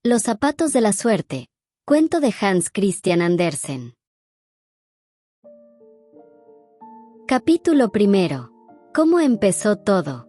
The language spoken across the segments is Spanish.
Los zapatos de la suerte. Cuento de Hans Christian Andersen. Capítulo 1. ¿Cómo empezó todo?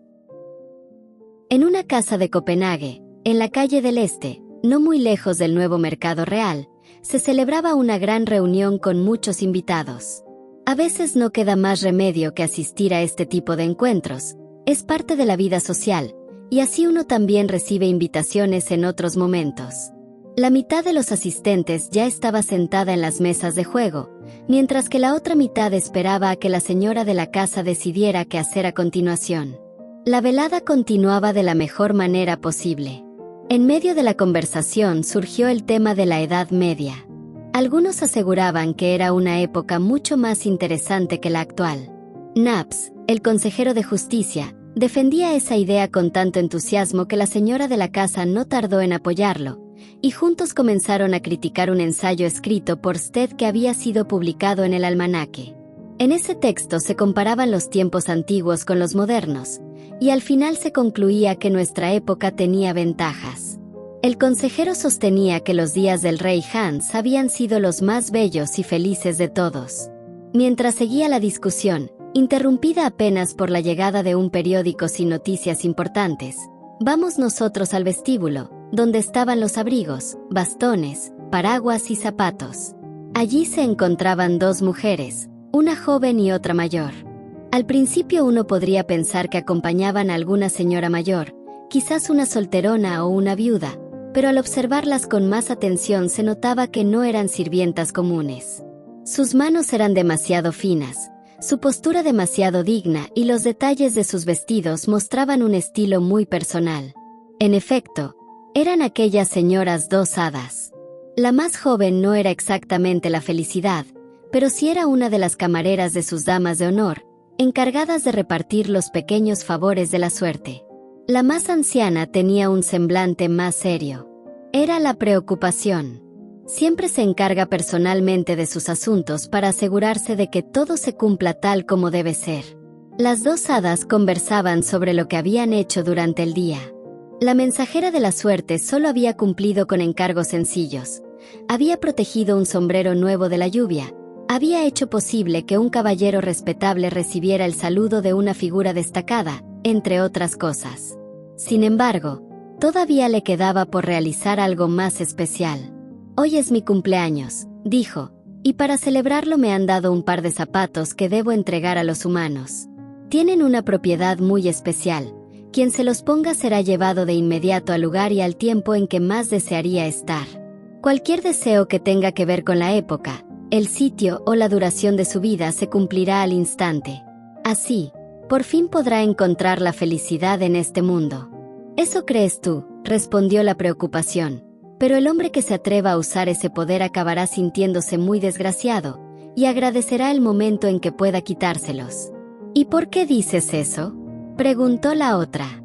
En una casa de Copenhague, en la calle del Este, no muy lejos del nuevo Mercado Real, se celebraba una gran reunión con muchos invitados. A veces no queda más remedio que asistir a este tipo de encuentros, es parte de la vida social, y así uno también recibe invitaciones en otros momentos. La mitad de los asistentes ya estaba sentada en las mesas de juego, mientras que la otra mitad esperaba a que la señora de la casa decidiera qué hacer a continuación. La velada continuaba de la mejor manera posible. En medio de la conversación surgió el tema de la Edad Media. Algunos aseguraban que era una época mucho más interesante que la actual. Naps, el consejero de justicia, defendía esa idea con tanto entusiasmo que la señora de la casa no tardó en apoyarlo, y juntos comenzaron a criticar un ensayo escrito por Stead que había sido publicado en el almanaque. En ese texto se comparaban los tiempos antiguos con los modernos, y al final se concluía que nuestra época tenía ventajas. El consejero sostenía que los días del rey Hans habían sido los más bellos y felices de todos. Mientras seguía la discusión, interrumpida apenas por la llegada de un periódico sin noticias importantes, vamos nosotros al vestíbulo, donde estaban los abrigos, bastones, paraguas y zapatos. Allí se encontraban dos mujeres, una joven y otra mayor. Al principio uno podría pensar que acompañaban a alguna señora mayor, quizás una solterona o una viuda, pero al observarlas con más atención se notaba que no eran sirvientas comunes. Sus manos eran demasiado finas, su postura demasiado digna y los detalles de sus vestidos mostraban un estilo muy personal. En efecto, eran aquellas señoras dos hadas. La más joven no era exactamente la felicidad, pero sí era una de las camareras de sus damas de honor, encargadas de repartir los pequeños favores de la suerte. La más anciana tenía un semblante más serio. Era la preocupación. Siempre se encarga personalmente de sus asuntos para asegurarse de que todo se cumpla tal como debe ser. Las dos hadas conversaban sobre lo que habían hecho durante el día. La mensajera de la suerte solo había cumplido con encargos sencillos. Había protegido un sombrero nuevo de la lluvia. Había hecho posible que un caballero respetable recibiera el saludo de una figura destacada, entre otras cosas. Sin embargo, todavía le quedaba por realizar algo más especial. «Hoy es mi cumpleaños», dijo, «y para celebrarlo me han dado un par de zapatos que debo entregar a los humanos. Tienen una propiedad muy especial. Quien se los ponga será llevado de inmediato al lugar y al tiempo en que más desearía estar. Cualquier deseo que tenga que ver con la época, el sitio o la duración de su vida se cumplirá al instante. Así, por fin podrá encontrar la felicidad en este mundo». «¿Eso crees tú?», respondió la preocupación. «Pero el hombre que se atreva a usar ese poder acabará sintiéndose muy desgraciado, y agradecerá el momento en que pueda quitárselos». «¿Y por qué dices eso?», preguntó la otra.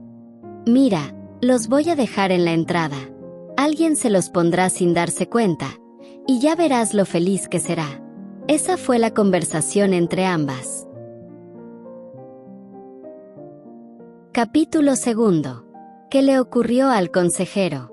«Mira, los voy a dejar en la entrada. Alguien se los pondrá sin darse cuenta, y ya verás lo feliz que será». Esa fue la conversación entre ambas. Capítulo 2. ¿Qué le ocurrió al consejero?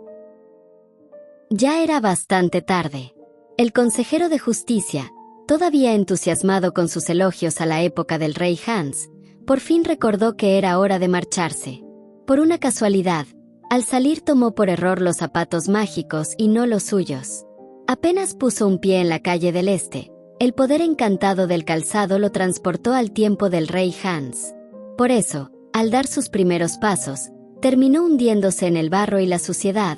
Ya era bastante tarde. El consejero de justicia, todavía entusiasmado con sus elogios a la época del rey Hans, por fin recordó que era hora de marcharse. Por una casualidad, al salir tomó por error los zapatos mágicos y no los suyos. Apenas puso un pie en la calle del Este, el poder encantado del calzado lo transportó al tiempo del rey Hans. Por eso, al dar sus primeros pasos, terminó hundiéndose en el barro y la suciedad,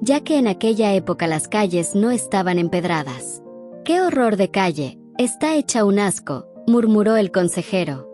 ya que en aquella época las calles no estaban empedradas. «¡Qué horror de calle! Está hecha un asco», murmuró el consejero.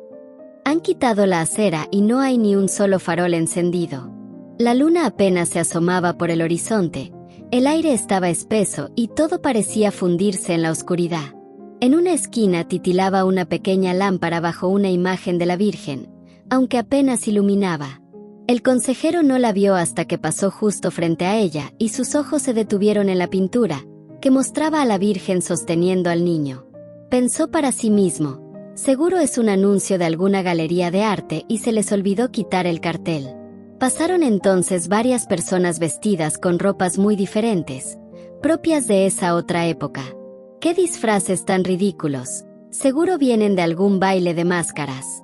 «Han quitado la acera y no hay ni un solo farol encendido. La luna apenas se asomaba por el horizonte, el aire estaba espeso y todo parecía fundirse en la oscuridad. En una esquina titilaba una pequeña lámpara bajo una imagen de la Virgen, aunque apenas iluminaba. El consejero no la vio hasta que pasó justo frente a ella y sus ojos se detuvieron en la pintura, que mostraba a la Virgen sosteniendo al niño. Pensó para sí mismo, seguro es un anuncio de alguna galería de arte y se les olvidó quitar el cartel. Pasaron entonces varias personas vestidas con ropas muy diferentes, propias de esa otra época. ¡Qué disfraces tan ridículos! Seguro vienen de algún baile de máscaras.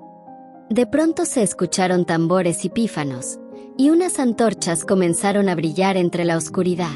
De pronto se escucharon tambores y pífanos, y unas antorchas comenzaron a brillar entre la oscuridad.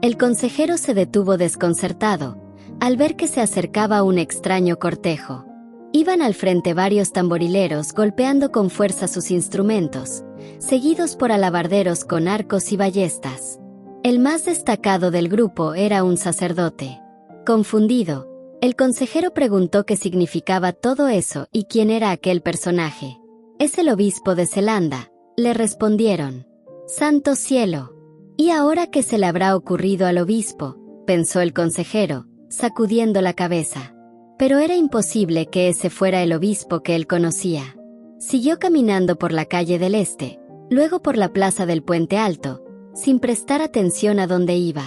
El consejero se detuvo desconcertado, al ver que se acercaba un extraño cortejo. Iban al frente varios tamborileros golpeando con fuerza sus instrumentos, seguidos por alabarderos con arcos y ballestas. El más destacado del grupo era un sacerdote. Confundido, el consejero preguntó qué significaba todo eso y quién era aquel personaje. «Es el obispo de Zelanda», le respondieron. «¡Santo cielo! ¿Y ahora qué se le habrá ocurrido al obispo?», pensó el consejero, sacudiendo la cabeza. Pero era imposible que ese fuera el obispo que él conocía. Siguió caminando por la calle del Este, luego por la plaza del Puente Alto, sin prestar atención a dónde iba.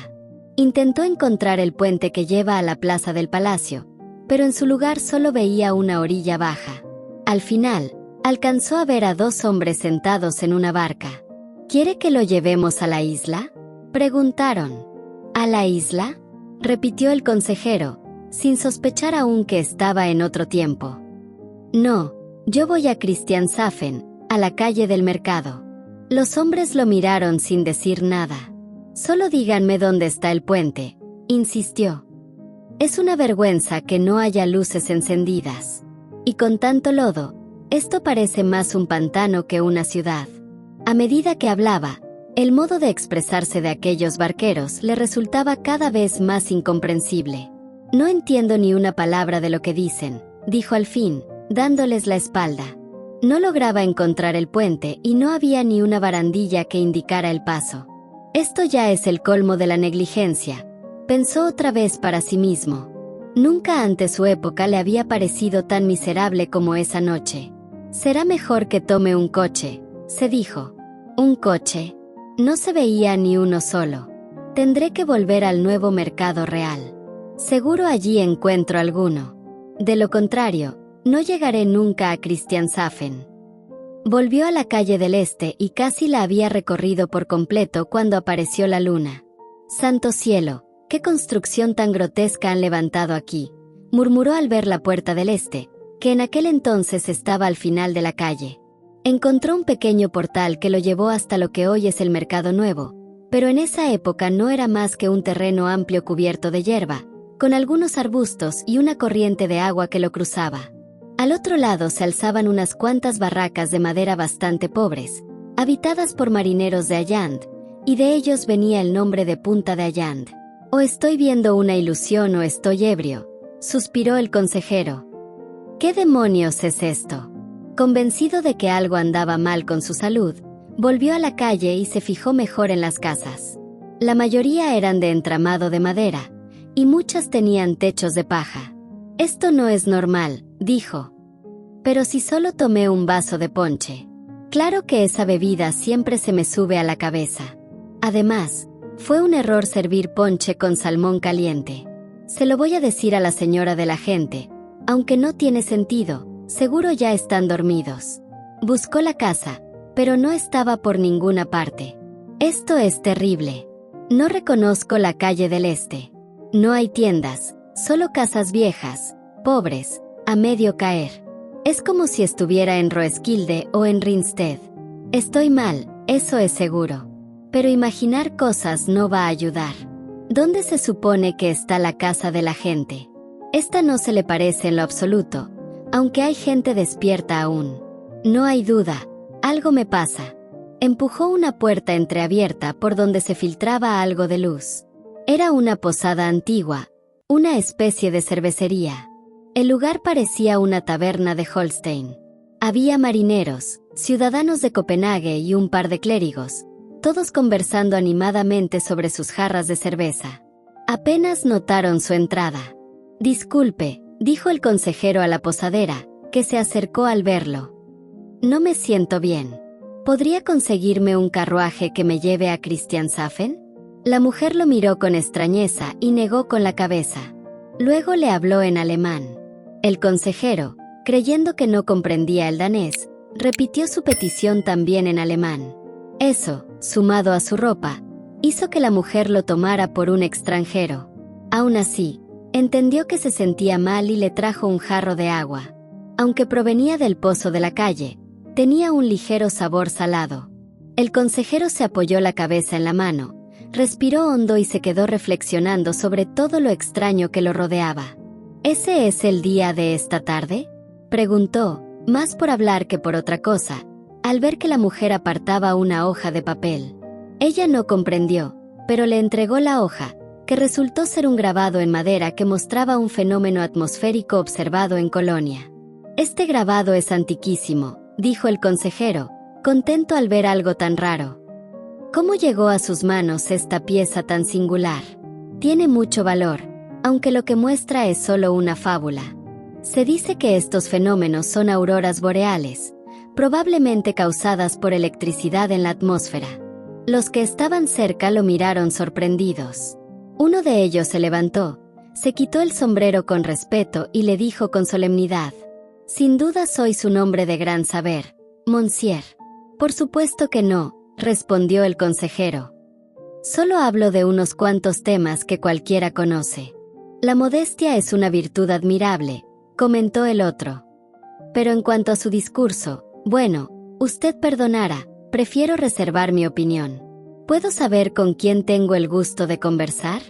Intentó encontrar el puente que lleva a la plaza del Palacio, pero en su lugar solo veía una orilla baja. Al final, alcanzó a ver a dos hombres sentados en una barca. «¿Quiere que lo llevemos a la isla?», preguntaron. «¿A la isla?», repitió el consejero, sin sospechar aún que estaba en otro tiempo. «No, yo voy a Christianshafen, a la calle del mercado». Los hombres lo miraron sin decir nada. «Solo díganme dónde está el puente», insistió. «Es una vergüenza que no haya luces encendidas. Y con tanto lodo, esto parece más un pantano que una ciudad». A medida que hablaba, el modo de expresarse de aquellos barqueros le resultaba cada vez más incomprensible. «No entiendo ni una palabra de lo que dicen», dijo al fin, dándoles la espalda. No lograba encontrar el puente y no había ni una barandilla que indicara el paso. «Esto ya es el colmo de la negligencia», pensó otra vez para sí mismo. Nunca antes su época le había parecido tan miserable como esa noche. «Será mejor que tome un coche», se dijo. «¿Un coche?». No se veía ni uno solo. «Tendré que volver al nuevo mercado real. Seguro allí encuentro alguno. De lo contrario, no llegaré nunca a Christianshafen». Volvió a la calle del Este y casi la había recorrido por completo cuando apareció la luna. «Santo cielo, qué construcción tan grotesca han levantado aquí», murmuró al ver la puerta del Este, que en aquel entonces estaba al final de la calle. Encontró un pequeño portal que lo llevó hasta lo que hoy es el Mercado Nuevo, pero en esa época no era más que un terreno amplio cubierto de hierba, con algunos arbustos y una corriente de agua que lo cruzaba. Al otro lado se alzaban unas cuantas barracas de madera bastante pobres, habitadas por marineros de Alland, y de ellos venía el nombre de Punta de Alland. «O estoy viendo una ilusión o estoy ebrio», suspiró el consejero. «¿Qué demonios es esto?». Convencido de que algo andaba mal con su salud, volvió a la calle y se fijó mejor en las casas. La mayoría eran de entramado de madera, y muchas tenían techos de paja. «Esto no es normal», dijo. «Pero si solo tomé un vaso de ponche. Claro que esa bebida siempre se me sube a la cabeza. Además, fue un error servir ponche con salmón caliente. Se lo voy a decir a la señora de la gente, aunque no tiene sentido, seguro ya están dormidos». Buscó la casa, pero no estaba por ninguna parte. «Esto es terrible. No reconozco la calle del Este. No hay tiendas, solo casas viejas, pobres, a medio caer. Es como si estuviera en Roeskilde o en Ringsted. Estoy mal, eso es seguro. Pero imaginar cosas no va a ayudar. ¿Dónde se supone que está la casa de la gente? Esta no se le parece en lo absoluto, aunque hay gente despierta aún. No hay duda, algo me pasa». Empujó una puerta entreabierta por donde se filtraba algo de luz. Era una posada antigua, una especie de cervecería. El lugar parecía una taberna de Holstein. Había marineros, ciudadanos de Copenhague y un par de clérigos, todos conversando animadamente sobre sus jarras de cerveza. Apenas notaron su entrada. «Disculpe», dijo el consejero a la posadera, que se acercó al verlo. «No me siento bien. ¿Podría conseguirme un carruaje que me lleve a Christianshafen?». La mujer lo miró con extrañeza y negó con la cabeza. Luego le habló en alemán. El consejero, creyendo que no comprendía el danés, repitió su petición también en alemán. Eso, sumado a su ropa, hizo que la mujer lo tomara por un extranjero. Aún así, entendió que se sentía mal y le trajo un jarro de agua. Aunque provenía del pozo de la calle, tenía un ligero sabor salado. El consejero se apoyó la cabeza en la mano, respiró hondo y se quedó reflexionando sobre todo lo extraño que lo rodeaba. ¿Ese es el día de esta tarde?, preguntó, más por hablar que por otra cosa, al ver que la mujer apartaba una hoja de papel. Ella no comprendió, pero le entregó la hoja, que resultó ser un grabado en madera que mostraba un fenómeno atmosférico observado en Colonia. «Este grabado es antiquísimo», dijo el consejero, contento al ver algo tan raro. ¿Cómo llegó a sus manos esta pieza tan singular? Tiene mucho valor, aunque lo que muestra es solo una fábula. Se dice que estos fenómenos son auroras boreales, probablemente causadas por electricidad en la atmósfera. Los que estaban cerca lo miraron sorprendidos. Uno de ellos se levantó, se quitó el sombrero con respeto y le dijo con solemnidad: «Sin duda sois un hombre de gran saber, monsieur». «Por supuesto que no», respondió el consejero. «Solo hablo de unos cuantos temas que cualquiera conoce». «La modestia es una virtud admirable», comentó el otro. «Pero en cuanto a su discurso, bueno, usted perdonará, prefiero reservar mi opinión». «¿Puedo saber con quién tengo el gusto de conversar?»,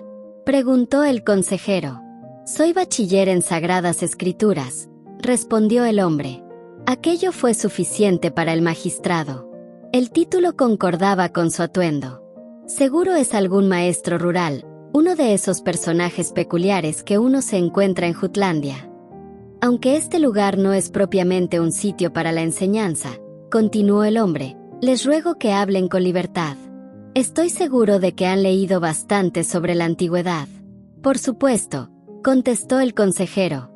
preguntó el consejero. «Soy bachiller en Sagradas Escrituras», respondió el hombre. Aquello fue suficiente para el magistrado. El título concordaba con su atuendo. Seguro es algún maestro rural, uno de esos personajes peculiares que uno se encuentra en Jutlandia. Aunque este lugar no es propiamente un sitio para la enseñanza, continuó el hombre, les ruego que hablen con libertad. Estoy seguro de que han leído bastante sobre la antigüedad. Por supuesto, contestó el consejero.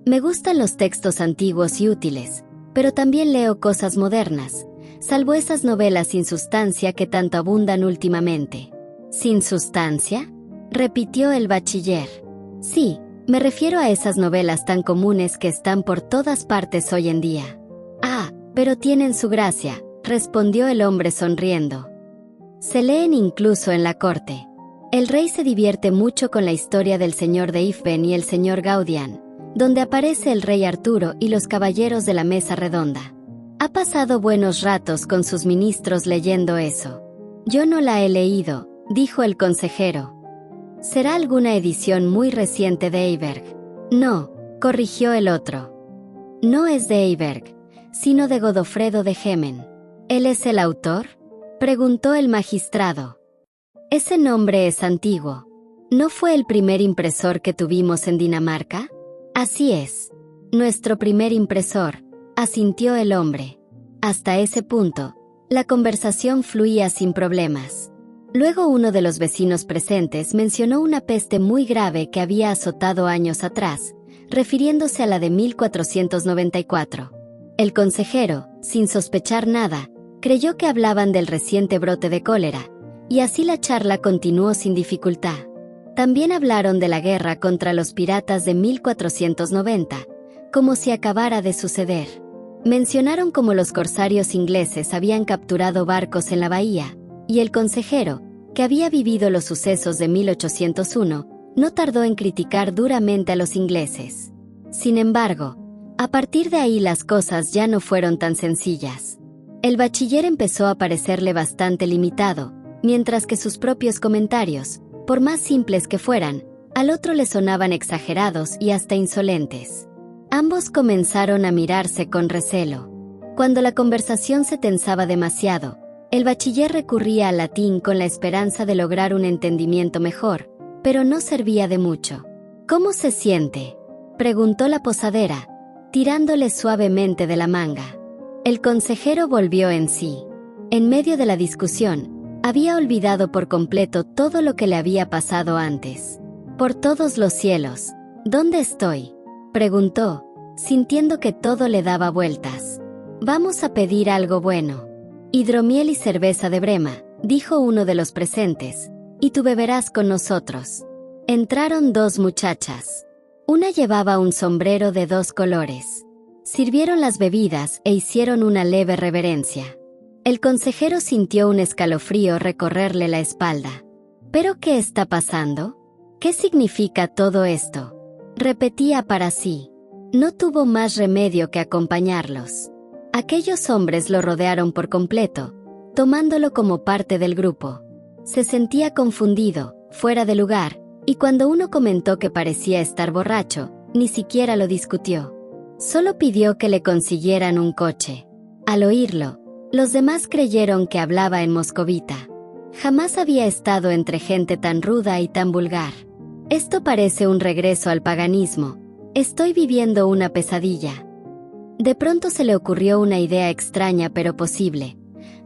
Me gustan los textos antiguos y útiles, pero también leo cosas modernas, salvo esas novelas sin sustancia que tanto abundan últimamente. ¿Sin sustancia?, repitió el bachiller. Sí, me refiero a esas novelas tan comunes que están por todas partes hoy en día. Ah, pero tienen su gracia, respondió el hombre sonriendo. Se leen incluso en la corte. El rey se divierte mucho con la historia del señor de Ifben y el señor Gaudian, donde aparece el rey Arturo y los caballeros de la mesa redonda. Ha pasado buenos ratos con sus ministros leyendo eso. Yo no la he leído, dijo el consejero. ¿Será alguna edición muy reciente de Eyberg? No, corrigió el otro. No es de Eyberg, sino de Godofredo de Gemen. ¿Él es el autor?, preguntó el magistrado. Ese nombre es antiguo. ¿No fue el primer impresor que tuvimos en Dinamarca? Así es. Nuestro primer impresor, asintió el hombre. Hasta ese punto, la conversación fluía sin problemas. Luego uno de los vecinos presentes mencionó una peste muy grave que había azotado años atrás, refiriéndose a la de 1494. El consejero, sin sospechar nada, creyó que hablaban del reciente brote de cólera, y así la charla continuó sin dificultad. También hablaron de la guerra contra los piratas de 1490, como si acabara de suceder. Mencionaron cómo los corsarios ingleses habían capturado barcos en la bahía, y el consejero, que había vivido los sucesos de 1801, no tardó en criticar duramente a los ingleses. Sin embargo, a partir de ahí las cosas ya no fueron tan sencillas. El bachiller empezó a parecerle bastante limitado, mientras que sus propios comentarios, por más simples que fueran, al otro le sonaban exagerados y hasta insolentes. Ambos comenzaron a mirarse con recelo. Cuando la conversación se tensaba demasiado, el bachiller recurría al latín con la esperanza de lograr un entendimiento mejor, pero no servía de mucho. «¿Cómo se siente?», preguntó la posadera, tirándole suavemente de la manga. El consejero volvió en sí. En medio de la discusión, había olvidado por completo todo lo que le había pasado antes. «Por todos los cielos, ¿dónde estoy?», preguntó, sintiendo que todo le daba vueltas. «Vamos a pedir algo bueno. Hidromiel y cerveza de Brema», dijo uno de los presentes, «y tú beberás con nosotros». Entraron dos muchachas. Una llevaba un sombrero de 2 colores. Sirvieron las bebidas e hicieron una leve reverencia. El consejero sintió un escalofrío recorrerle la espalda. ¿Pero qué está pasando? ¿Qué significa todo esto? Repetía para sí. No tuvo más remedio que acompañarlos. Aquellos hombres lo rodearon por completo, tomándolo como parte del grupo. Se sentía confundido, fuera de lugar, y cuando uno comentó que parecía estar borracho, ni siquiera lo discutió. Solo pidió que le consiguieran un coche. Al oírlo, los demás creyeron que hablaba en moscovita. Jamás había estado entre gente tan ruda y tan vulgar. Esto parece un regreso al paganismo. Estoy viviendo una pesadilla. De pronto se le ocurrió una idea extraña pero posible: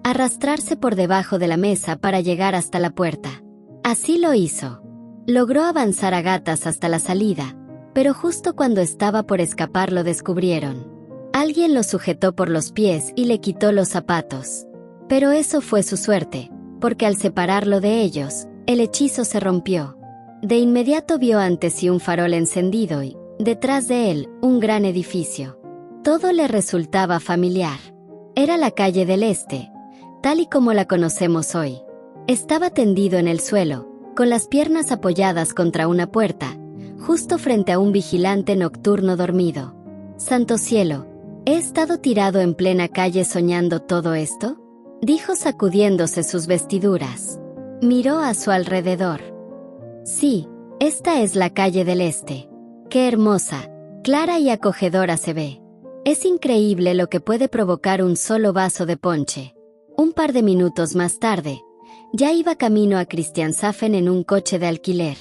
arrastrarse por debajo de la mesa para llegar hasta la puerta. Así lo hizo. Logró avanzar a gatas hasta la salida, pero justo cuando estaba por escapar lo descubrieron. Alguien lo sujetó por los pies y le quitó los zapatos. Pero eso fue su suerte, porque al separarlo de ellos, el hechizo se rompió. De inmediato vio ante sí un farol encendido y, detrás de él, un gran edificio. Todo le resultaba familiar. Era la calle del Este, tal y como la conocemos hoy. Estaba tendido en el suelo, con las piernas apoyadas contra una puerta, justo frente a un vigilante nocturno dormido. «Santo cielo, ¿he estado tirado en plena calle soñando todo esto?», dijo sacudiéndose sus vestiduras. Miró a su alrededor. Sí, esta es la calle del Este. Qué hermosa, clara y acogedora se ve. Es increíble lo que puede provocar un solo vaso de ponche. Un par de minutos más tarde, ya iba camino a Christianshafen en un coche de alquiler.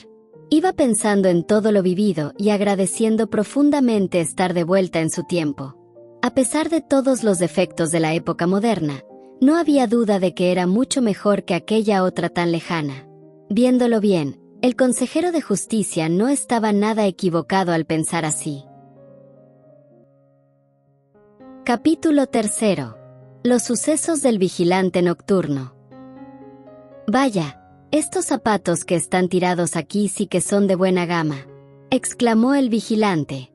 Iba pensando en todo lo vivido y agradeciendo profundamente estar de vuelta en su tiempo. A pesar de todos los defectos de la época moderna, no había duda de que era mucho mejor que aquella otra tan lejana. Viéndolo bien, el consejero de justicia no estaba nada equivocado al pensar así. Capítulo 3. Los sucesos del vigilante nocturno. «Vaya, estos zapatos que están tirados aquí sí que son de buena gama», exclamó el vigilante.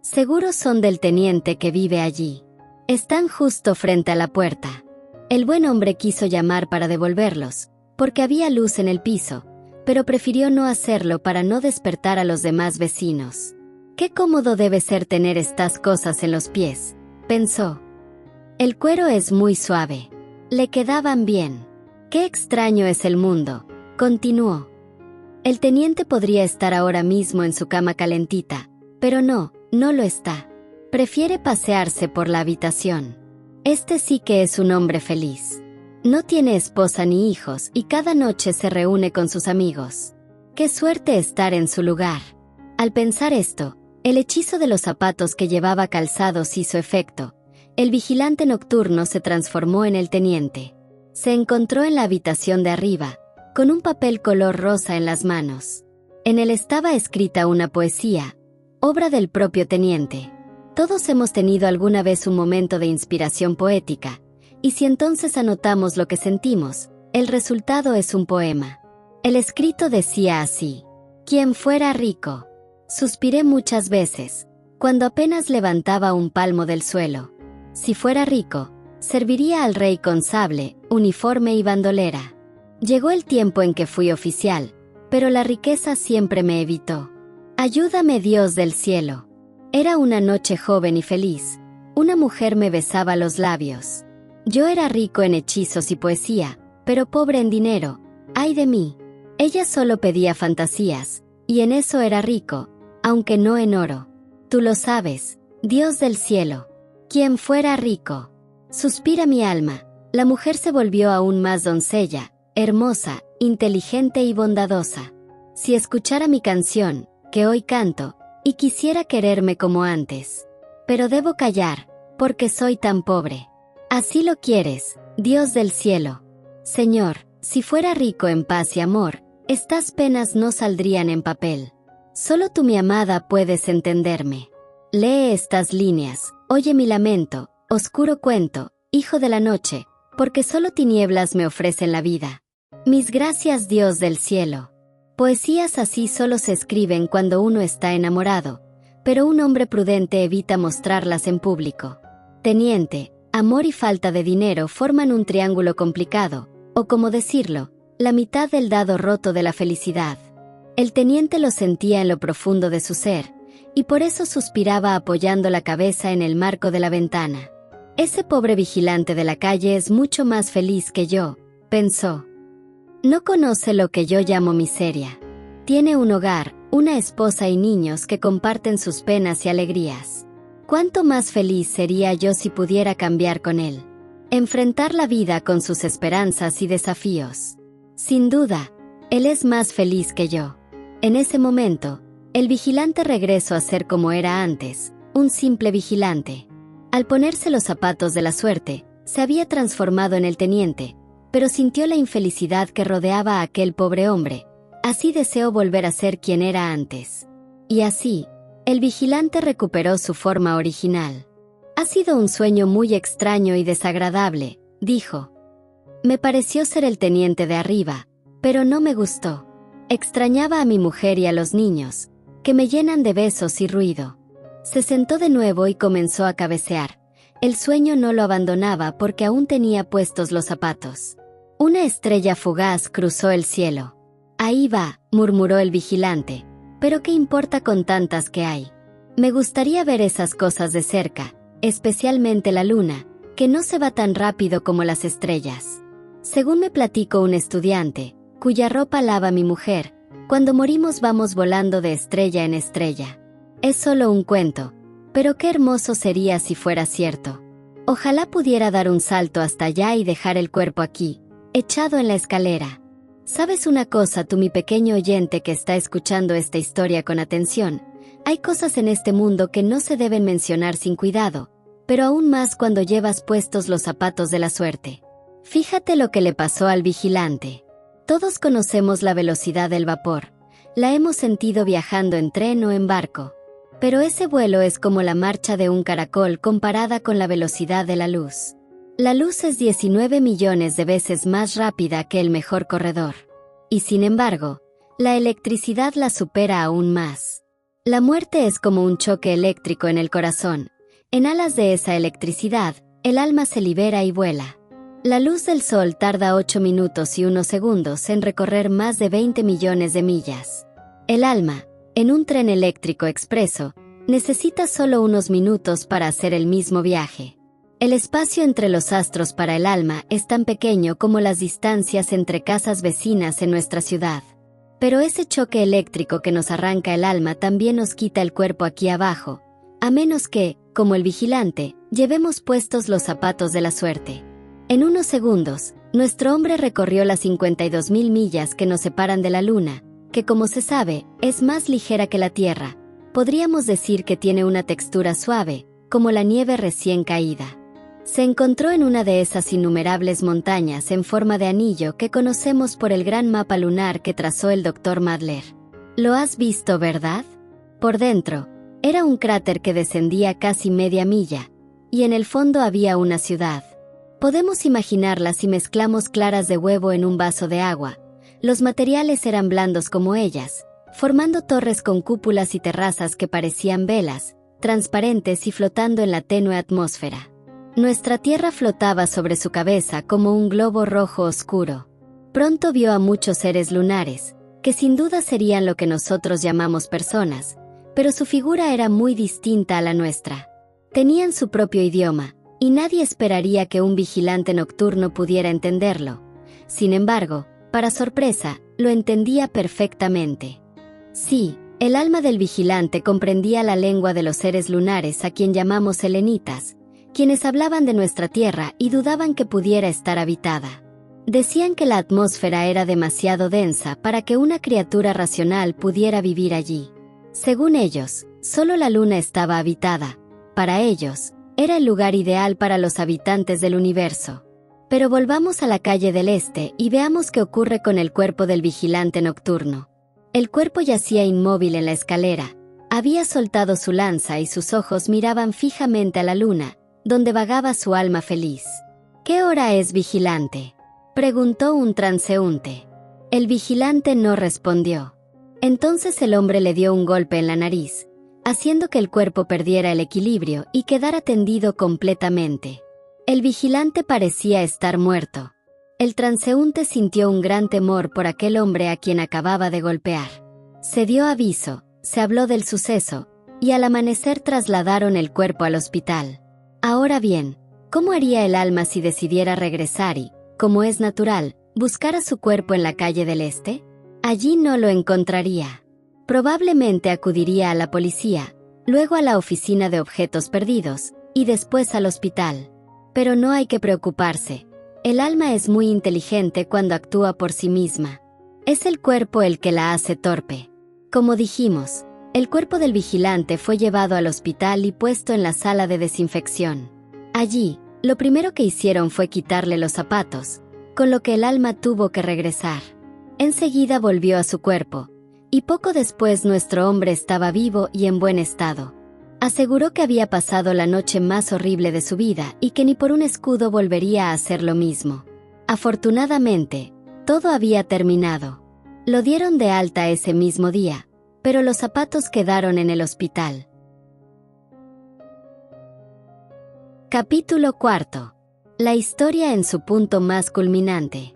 «Seguro son del teniente que vive allí. Están justo frente a la puerta». El buen hombre quiso llamar para devolverlos, porque había luz en el piso, pero prefirió no hacerlo para no despertar a los demás vecinos. «Qué cómodo debe ser tener estas cosas en los pies», pensó. «El cuero es muy suave. Le quedaban bien. Qué extraño es el mundo», continuó. «El teniente podría estar ahora mismo en su cama calentita, pero no lo está. Prefiere pasearse por la habitación. Este sí que es un hombre feliz. No tiene esposa ni hijos y cada noche se reúne con sus amigos. Qué suerte estar en su lugar». Al pensar esto, el hechizo de los zapatos que llevaba calzados hizo efecto. El vigilante nocturno se transformó en el teniente. Se encontró en la habitación de arriba, con un papel color rosa en las manos. En él estaba escrita una poesía, obra del propio teniente. Todos hemos tenido alguna vez un momento de inspiración poética, y si entonces anotamos lo que sentimos, el resultado es un poema. El escrito decía así: «Quien fuera rico». Suspiré muchas veces, cuando apenas levantaba un palmo del suelo. Si fuera rico, serviría al rey con sable, uniforme y bandolera. Llegó el tiempo en que fui oficial, pero la riqueza siempre me evitó. Ayúdame, Dios del cielo. Era una noche joven y feliz. Una mujer me besaba los labios. Yo era rico en hechizos y poesía, pero pobre en dinero. ¡Ay de mí! Ella solo pedía fantasías, y en eso era rico, aunque no en oro. Tú lo sabes, Dios del cielo. Quien fuera rico. Suspira mi alma. La mujer se volvió aún más doncella, hermosa, inteligente y bondadosa. Si escuchara mi canción, que hoy canto, y quisiera quererme como antes. Pero debo callar, porque soy tan pobre. Así lo quieres, Dios del cielo. Señor, si fuera rico en paz y amor, estas penas no saldrían en papel. Solo tú, mi amada, puedes entenderme. Lee estas líneas, oye mi lamento, oscuro cuento, hijo de la noche, porque solo tinieblas me ofrecen la vida. Mis gracias, Dios del cielo. Poesías así solo se escriben cuando uno está enamorado, pero un hombre prudente evita mostrarlas en público. Teniente, Amor y falta de dinero forman un triángulo complicado, o como decirlo, la mitad del dado roto de la felicidad. El teniente lo sentía en lo profundo de su ser, y por eso suspiraba apoyando la cabeza en el marco de la ventana. Ese pobre vigilante de la calle es mucho más feliz que yo, pensó. No conoce lo que yo llamo miseria. Tiene un hogar, una esposa y niños que comparten sus penas y alegrías. ¿Cuánto más feliz sería yo si pudiera cambiar con él? Enfrentar la vida con sus esperanzas y desafíos. Sin duda, él es más feliz que yo. En ese momento, el vigilante regresó a ser como era antes, un simple vigilante. Al ponerse los zapatos de la suerte, se había transformado en el teniente, pero sintió la infelicidad que rodeaba a aquel pobre hombre. Así deseó volver a ser quien era antes. Y así, el vigilante recuperó su forma original. Ha sido un sueño muy extraño y desagradable, dijo. Me pareció ser el teniente de arriba, pero no me gustó. Extrañaba a mi mujer y a los niños, que me llenan de besos y ruido. Se sentó de nuevo y comenzó a cabecear. El sueño no lo abandonaba porque aún tenía puestos los zapatos. Una estrella fugaz cruzó el cielo. Ahí va, murmuró el vigilante. Pero ¿qué importa con tantas que hay? Me gustaría ver esas cosas de cerca, especialmente la luna, que no se va tan rápido como las estrellas. Según me platicó un estudiante, cuya ropa lava mi mujer, cuando morimos vamos volando de estrella en estrella. Es solo un cuento, pero qué hermoso sería si fuera cierto. Ojalá pudiera dar un salto hasta allá y dejar el cuerpo aquí, echado en la escalera. ¿Sabes una cosa tú, mi pequeño oyente que está escuchando esta historia con atención? Hay cosas en este mundo que no se deben mencionar sin cuidado, pero aún más cuando llevas puestos los zapatos de la suerte. Fíjate lo que le pasó al vigilante. Todos conocemos la velocidad del vapor. La hemos sentido viajando en tren o en barco. Pero ese vuelo es como la marcha de un caracol comparada con la velocidad de la luz. La luz es 19 millones de veces más rápida que el mejor corredor. Y sin embargo, la electricidad la supera aún más. La muerte es como un choque eléctrico en el corazón. En alas de esa electricidad, el alma se libera y vuela. La luz del sol tarda 8 minutos y 1 segundos en recorrer más de 20 millones de millas. El alma, en un tren eléctrico expreso, necesita solo unos minutos para hacer el mismo viaje. El espacio entre los astros para el alma es tan pequeño como las distancias entre casas vecinas en nuestra ciudad. Pero ese choque eléctrico que nos arranca el alma también nos quita el cuerpo aquí abajo, a menos que, como el vigilante, llevemos puestos los zapatos de la suerte. En unos segundos, nuestro hombre recorrió las 52.000 millas que nos separan de la luna, que como se sabe, es más ligera que la Tierra. Podríamos decir que tiene una textura suave, como la nieve recién caída. Se encontró en una de esas innumerables montañas en forma de anillo que conocemos por el gran mapa lunar que trazó el Dr. Madler. Lo has visto, ¿verdad? Por dentro, era un cráter que descendía casi media milla, y en el fondo había una ciudad. Podemos imaginarla si mezclamos claras de huevo en un vaso de agua. Los materiales eran blandos como ellas, formando torres con cúpulas y terrazas que parecían velas, transparentes y flotando en la tenue atmósfera. Nuestra tierra flotaba sobre su cabeza como un globo rojo oscuro. Pronto vio a muchos seres lunares, que sin duda serían lo que nosotros llamamos personas, pero su figura era muy distinta a la nuestra. Tenían su propio idioma, y nadie esperaría que un vigilante nocturno pudiera entenderlo. Sin embargo, para sorpresa, lo entendía perfectamente. Sí, el alma del vigilante comprendía la lengua de los seres lunares a quien llamamos helenitas, quienes hablaban de nuestra tierra y dudaban que pudiera estar habitada. Decían que la atmósfera era demasiado densa para que una criatura racional pudiera vivir allí. Según ellos, solo la luna estaba habitada. Para ellos, era el lugar ideal para los habitantes del universo. Pero volvamos a la calle del este y veamos qué ocurre con el cuerpo del vigilante nocturno. El cuerpo yacía inmóvil en la escalera. Había soltado su lanza y sus ojos miraban fijamente a la luna, donde vagaba su alma feliz. ¿Qué hora es, vigilante?, preguntó un transeúnte. El vigilante no respondió. Entonces el hombre le dio un golpe en la nariz, haciendo que el cuerpo perdiera el equilibrio y quedara tendido completamente. El vigilante parecía estar muerto. El transeúnte sintió un gran temor por aquel hombre a quien acababa de golpear. Se dio aviso, se habló del suceso, y al amanecer trasladaron el cuerpo al hospital. Ahora bien, ¿cómo haría el alma si decidiera regresar y, como es natural, buscar a su cuerpo en la calle del Este? Allí no lo encontraría. Probablemente acudiría a la policía, luego a la oficina de objetos perdidos, y después al hospital. Pero no hay que preocuparse. El alma es muy inteligente cuando actúa por sí misma. Es el cuerpo el que la hace torpe. Como dijimos, el cuerpo del vigilante fue llevado al hospital y puesto en la sala de desinfección. Allí, lo primero que hicieron fue quitarle los zapatos, con lo que el alma tuvo que regresar. Enseguida volvió a su cuerpo, y poco después nuestro hombre estaba vivo y en buen estado. Aseguró que había pasado la noche más horrible de su vida y que ni por un escudo volvería a hacer lo mismo. Afortunadamente, todo había terminado. Lo dieron de alta ese mismo día, pero los zapatos quedaron en el hospital. Capítulo 4. La historia en su punto más culminante.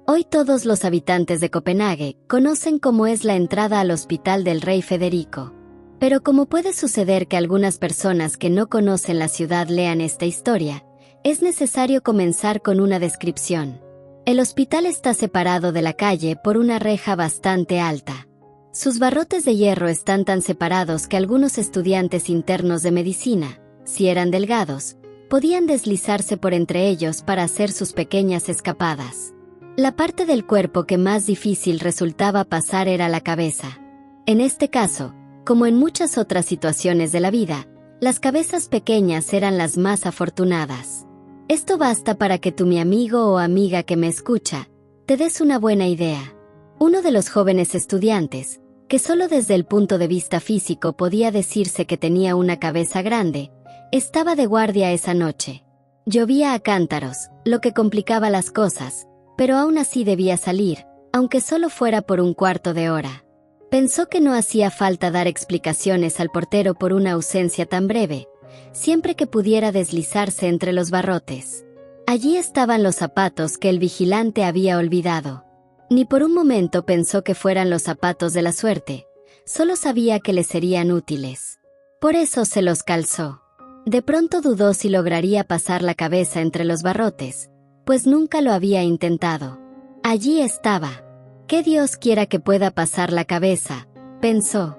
Hoy todos los habitantes de Copenhague conocen cómo es la entrada al hospital del rey Federico. Pero como puede suceder que algunas personas que no conocen la ciudad lean esta historia, es necesario comenzar con una descripción. El hospital está separado de la calle por una reja bastante alta. Sus barrotes de hierro están tan separados que algunos estudiantes internos de medicina, si eran delgados, podían deslizarse por entre ellos para hacer sus pequeñas escapadas. La parte del cuerpo que más difícil resultaba pasar era la cabeza. En este caso, como en muchas otras situaciones de la vida, las cabezas pequeñas eran las más afortunadas. Esto basta para que tú, mi amigo o amiga que me escucha, te des una buena idea. Uno de los jóvenes estudiantes, que solo desde el punto de vista físico podía decirse que tenía una cabeza grande, estaba de guardia esa noche. Llovía a cántaros, lo que complicaba las cosas, pero aún así debía salir, aunque solo fuera por un cuarto de hora. Pensó que no hacía falta dar explicaciones al portero por una ausencia tan breve, siempre que pudiera deslizarse entre los barrotes. Allí estaban los zapatos que el vigilante había olvidado. Ni por un momento pensó que fueran los zapatos de la suerte, solo sabía que le serían útiles. Por eso se los calzó. De pronto dudó si lograría pasar la cabeza entre los barrotes, pues nunca lo había intentado. Allí estaba. Que Dios quiera que pueda pasar la cabeza, pensó.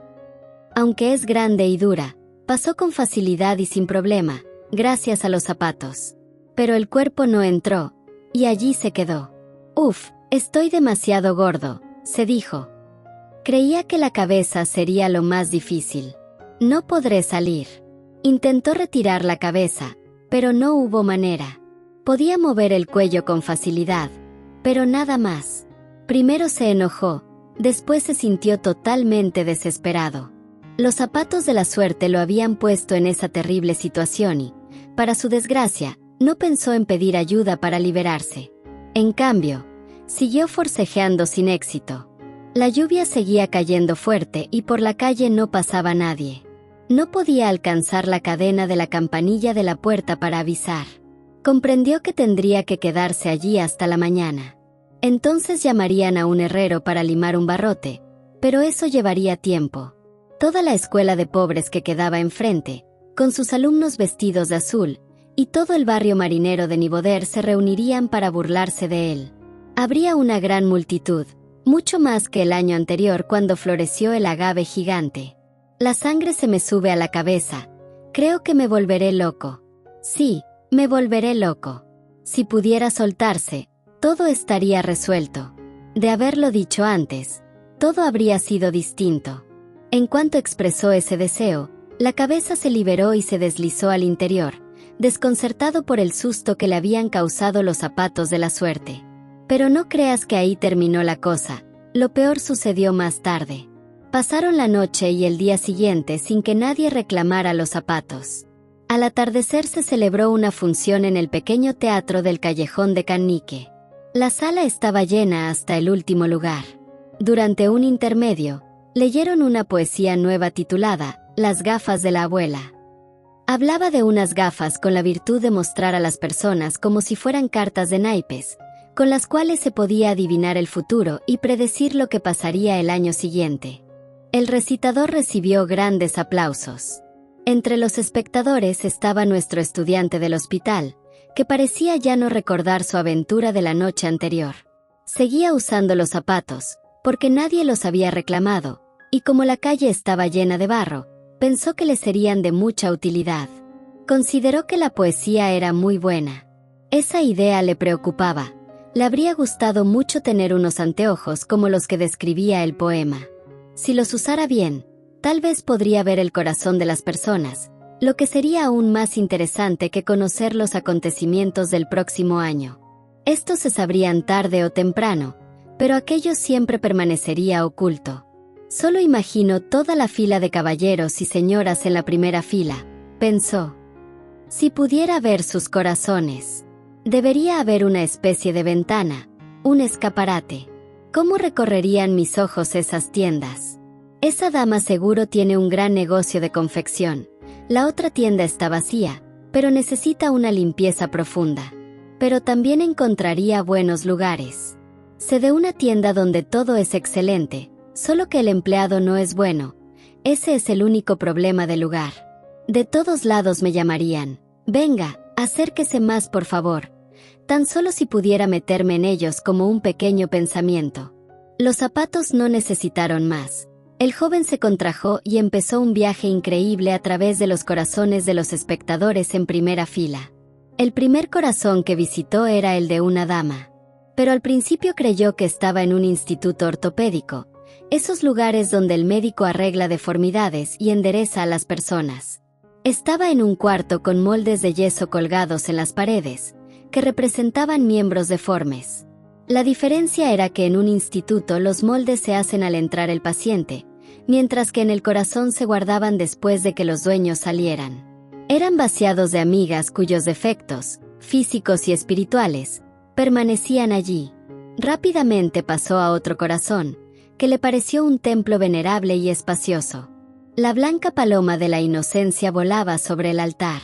Aunque es grande y dura, pasó con facilidad y sin problema, gracias a los zapatos. Pero el cuerpo no entró, y allí se quedó. Uf, estoy demasiado gordo, se dijo. Creía que la cabeza sería lo más difícil. No podré salir. Intentó retirar la cabeza, pero no hubo manera. Podía mover el cuello con facilidad, pero nada más. Primero se enojó, después se sintió totalmente desesperado. Los zapatos de la suerte lo habían puesto en esa terrible situación y, para su desgracia, no pensó en pedir ayuda para liberarse. En cambio, siguió forcejeando sin éxito. La lluvia seguía cayendo fuerte y por la calle no pasaba nadie. No podía alcanzar la cadena de la campanilla de la puerta para avisar. Comprendió que tendría que quedarse allí hasta la mañana. Entonces llamarían a un herrero para limar un barrote, pero eso llevaría tiempo. Toda la escuela de pobres que quedaba enfrente, con sus alumnos vestidos de azul, y todo el barrio marinero de Nivoder se reunirían para burlarse de él. Habría una gran multitud, mucho más que el año anterior cuando floreció el agave gigante. La sangre se me sube a la cabeza. Creo que me volveré loco. Sí, me volveré loco. Si pudiera soltarse, todo estaría resuelto. De haberlo dicho antes, todo habría sido distinto. En cuanto expresó ese deseo, la cabeza se liberó y se deslizó al interior, desconcertado por el susto que le habían causado los zapatos de la suerte. Pero no creas que ahí terminó la cosa, lo peor sucedió más tarde. Pasaron la noche y el día siguiente sin que nadie reclamara los zapatos. Al atardecer se celebró una función en el pequeño teatro del callejón de Cannique. La sala estaba llena hasta el último lugar. Durante un intermedio, leyeron una poesía nueva titulada Las gafas de la abuela. Hablaba de unas gafas con la virtud de mostrar a las personas como si fueran cartas de naipes, con las cuales se podía adivinar el futuro y predecir lo que pasaría el año siguiente. El recitador recibió grandes aplausos. Entre los espectadores estaba nuestro estudiante del hospital, que parecía ya no recordar su aventura de la noche anterior. Seguía usando los zapatos, porque nadie los había reclamado, y como la calle estaba llena de barro, pensó que le serían de mucha utilidad. Consideró que la poesía era muy buena. Esa idea le preocupaba. Le habría gustado mucho tener unos anteojos como los que describía el poema. Si los usara bien, tal vez podría ver el corazón de las personas, lo que sería aún más interesante que conocer los acontecimientos del próximo año. Estos se sabrían tarde o temprano, pero aquello siempre permanecería oculto. Solo imagino toda la fila de caballeros y señoras en la primera fila, pensó. Si pudiera ver sus corazones. Debería haber una especie de ventana, un escaparate. ¿Cómo recorrerían mis ojos esas tiendas? Esa dama seguro tiene un gran negocio de confección. La otra tienda está vacía, pero necesita una limpieza profunda. Pero también encontraría buenos lugares. Sé de una tienda donde todo es excelente, solo que el empleado no es bueno. Ese es el único problema del lugar. De todos lados me llamarían. Venga, acérquese más por favor. Tan solo si pudiera meterme en ellos como un pequeño pensamiento. Los zapatos no necesitaron más. El joven se contrajo y empezó un viaje increíble a través de los corazones de los espectadores en primera fila. El primer corazón que visitó era el de una dama. Pero al principio creyó que estaba en un instituto ortopédico, esos lugares donde el médico arregla deformidades y endereza a las personas. Estaba en un cuarto con moldes de yeso colgados en las paredes, que representaban miembros deformes. La diferencia era que en un instituto los moldes se hacen al entrar el paciente, mientras que en el corazón se guardaban después de que los dueños salieran. Eran vaciados de amigas cuyos defectos, físicos y espirituales, permanecían allí. Rápidamente pasó a otro corazón, que le pareció un templo venerable y espacioso. La blanca paloma de la inocencia volaba sobre el altar.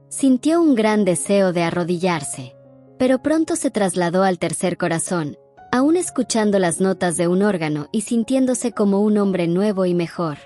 Sintió un gran deseo de arrodillarse. Pero pronto se trasladó al tercer corazón, aún escuchando las notas de un órgano y sintiéndose como un hombre nuevo y mejor.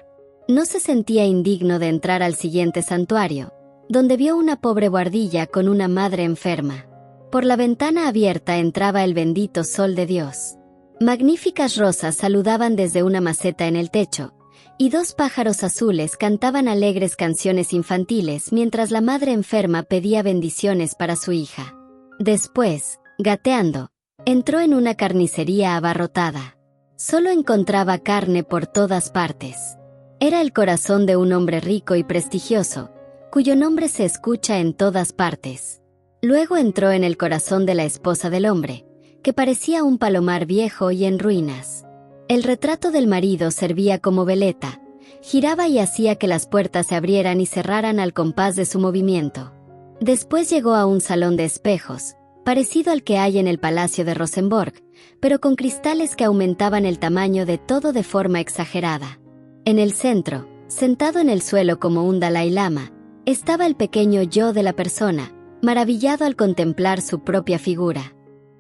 No se sentía indigno de entrar al siguiente santuario, donde vio una pobre buhardilla con una madre enferma. Por la ventana abierta entraba el bendito sol de Dios. Magníficas rosas saludaban desde una maceta en el techo, y dos pájaros azules cantaban alegres canciones infantiles mientras la madre enferma pedía bendiciones para su hija. Después, gateando, entró en una carnicería abarrotada. Solo encontraba carne por todas partes. Era el corazón de un hombre rico y prestigioso, cuyo nombre se escucha en todas partes. Luego entró en el corazón de la esposa del hombre, que parecía un palomar viejo y en ruinas. El retrato del marido servía como veleta, giraba y hacía que las puertas se abrieran y cerraran al compás de su movimiento. Después llegó a un salón de espejos, parecido al que hay en el Palacio de Rosenborg, pero con cristales que aumentaban el tamaño de todo de forma exagerada. En el centro, sentado en el suelo como un Dalai Lama, estaba el pequeño yo de la persona, maravillado al contemplar su propia figura.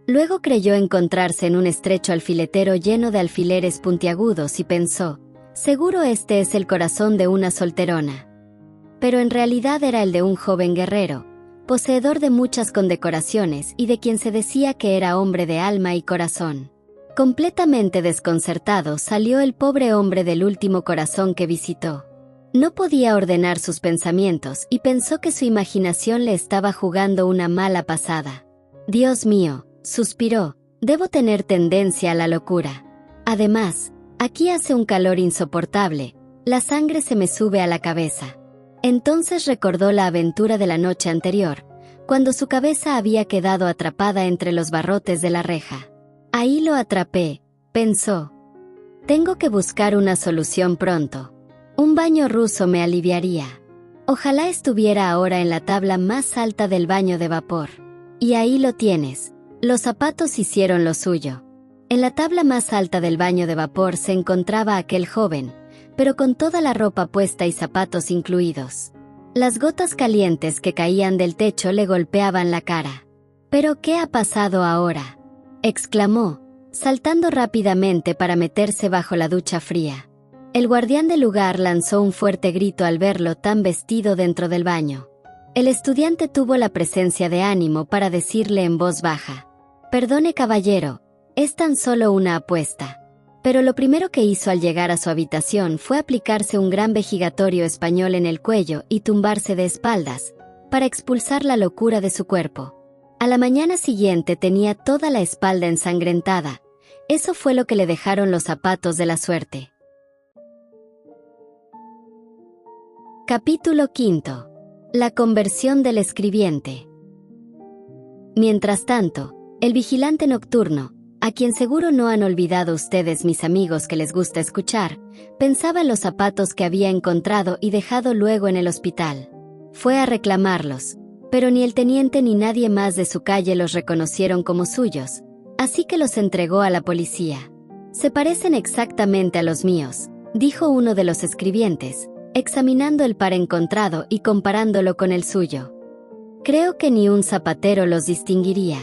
Luego creyó encontrarse en un estrecho alfiletero lleno de alfileres puntiagudos y pensó, seguro este es el corazón de una solterona. Pero en realidad era el de un joven guerrero, poseedor de muchas condecoraciones y de quien se decía que era hombre de alma y corazón. Completamente desconcertado salió el pobre hombre del último corazón que visitó. No podía ordenar sus pensamientos y pensó que su imaginación le estaba jugando una mala pasada. Dios mío, suspiró, debo tener tendencia a la locura. Además, aquí hace un calor insoportable, la sangre se me sube a la cabeza. Entonces recordó la aventura de la noche anterior, cuando su cabeza había quedado atrapada entre los barrotes de la reja. Ahí lo atrapé, pensó. Tengo que buscar una solución pronto. Un baño ruso me aliviaría. Ojalá estuviera ahora en la tabla más alta del baño de vapor. Y ahí lo tienes. Los zapatos hicieron lo suyo. En la tabla más alta del baño de vapor se encontraba aquel joven, pero con toda la ropa puesta y zapatos incluidos. Las gotas calientes que caían del techo le golpeaban la cara. «¿Pero qué ha pasado ahora?», exclamó, saltando rápidamente para meterse bajo la ducha fría. El guardián del lugar lanzó un fuerte grito al verlo tan vestido dentro del baño. El estudiante tuvo la presencia de ánimo para decirle en voz baja: «Perdone, caballero, es tan solo una apuesta». Pero lo primero que hizo al llegar a su habitación fue aplicarse un gran vejigatorio español en el cuello y tumbarse de espaldas, para expulsar la locura de su cuerpo. A la mañana siguiente tenía toda la espalda ensangrentada. Eso fue lo que le dejaron los zapatos de la suerte. Capítulo 5. La conversión del escribiente. Mientras tanto, el vigilante nocturno, a quien seguro no han olvidado ustedes, mis amigos que les gusta escuchar, pensaba en los zapatos que había encontrado y dejado luego en el hospital. Fue a reclamarlos, pero ni el teniente ni nadie más de su calle los reconocieron como suyos, así que los entregó a la policía. «Se parecen exactamente a los míos», dijo uno de los escribientes, examinando el par encontrado y comparándolo con el suyo. «Creo que ni un zapatero los distinguiría».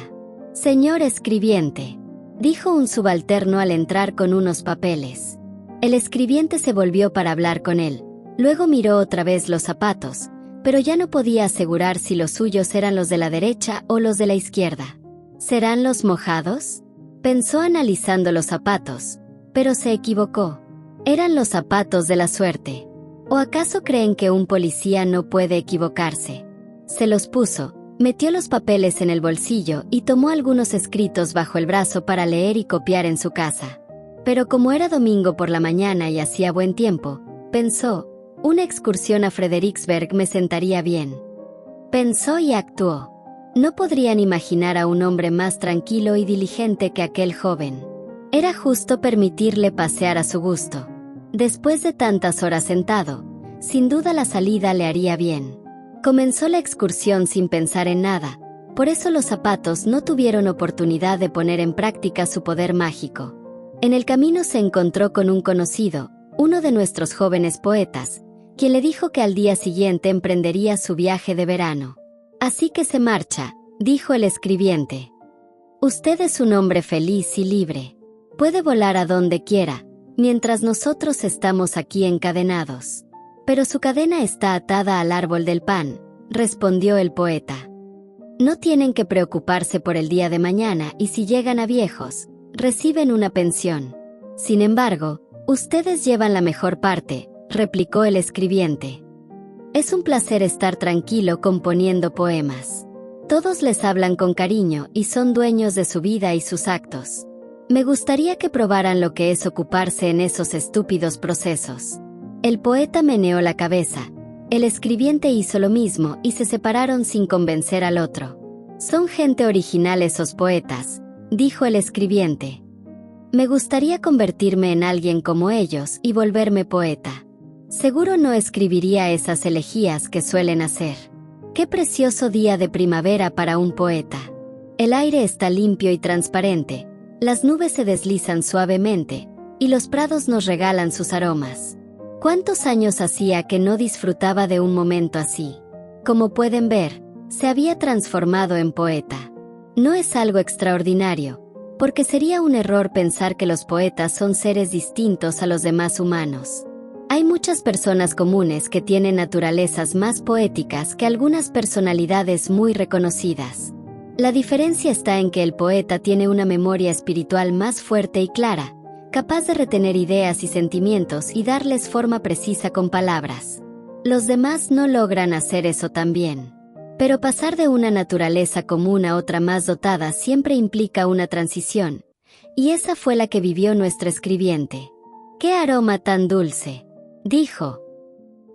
«Señor escribiente», dijo un subalterno al entrar con unos papeles. El escribiente se volvió para hablar con él, luego miró otra vez los zapatos, pero ya no podía asegurar si los suyos eran los de la derecha o los de la izquierda. «¿Serán los mojados?», pensó analizando los zapatos, pero se equivocó. Eran los zapatos de la suerte. ¿O acaso creen que un policía no puede equivocarse? Se los puso, metió los papeles en el bolsillo y tomó algunos escritos bajo el brazo para leer y copiar en su casa. Pero como era domingo por la mañana y hacía buen tiempo, pensó: «Una excursión a Frederiksberg me sentaría bien». Pensó y actuó. No podrían imaginar a un hombre más tranquilo y diligente que aquel joven. Era justo permitirle pasear a su gusto. Después de tantas horas sentado, sin duda la salida le haría bien. Comenzó la excursión sin pensar en nada, por eso los zapatos no tuvieron oportunidad de poner en práctica su poder mágico. En el camino se encontró con un conocido, uno de nuestros jóvenes poetas, quien le dijo que al día siguiente emprendería su viaje de verano. «Así que se marcha», dijo el escribiente. «Usted es un hombre feliz y libre. Puede volar a donde quiera, mientras nosotros estamos aquí encadenados». «Pero su cadena está atada al árbol del pan», respondió el poeta. «No tienen que preocuparse por el día de mañana y si llegan a viejos, reciben una pensión. Sin embargo, ustedes llevan la mejor parte», replicó el escribiente. «Es un placer estar tranquilo componiendo poemas. Todos les hablan con cariño y son dueños de su vida y sus actos. Me gustaría que probaran lo que es ocuparse en esos estúpidos procesos». El poeta meneó la cabeza. El escribiente hizo lo mismo y se separaron sin convencer al otro. «Son gente original esos poetas», dijo el escribiente. «Me gustaría convertirme en alguien como ellos y volverme poeta. Seguro no escribiría esas elegías que suelen hacer. Qué precioso día de primavera para un poeta. El aire está limpio y transparente, las nubes se deslizan suavemente, y los prados nos regalan sus aromas. ¿Cuántos años hacía que no disfrutaba de un momento así? Como pueden ver, se había transformado en poeta. No es algo extraordinario, porque sería un error pensar que los poetas son seres distintos a los demás humanos. Hay muchas personas comunes que tienen naturalezas más poéticas que algunas personalidades muy reconocidas. La diferencia está en que el poeta tiene una memoria espiritual más fuerte y clara, capaz de retener ideas y sentimientos y darles forma precisa con palabras. Los demás no logran hacer eso tan bien. Pero pasar de una naturaleza común a otra más dotada siempre implica una transición, y esa fue la que vivió nuestro escribiente. «¡Qué aroma tan dulce!», dijo.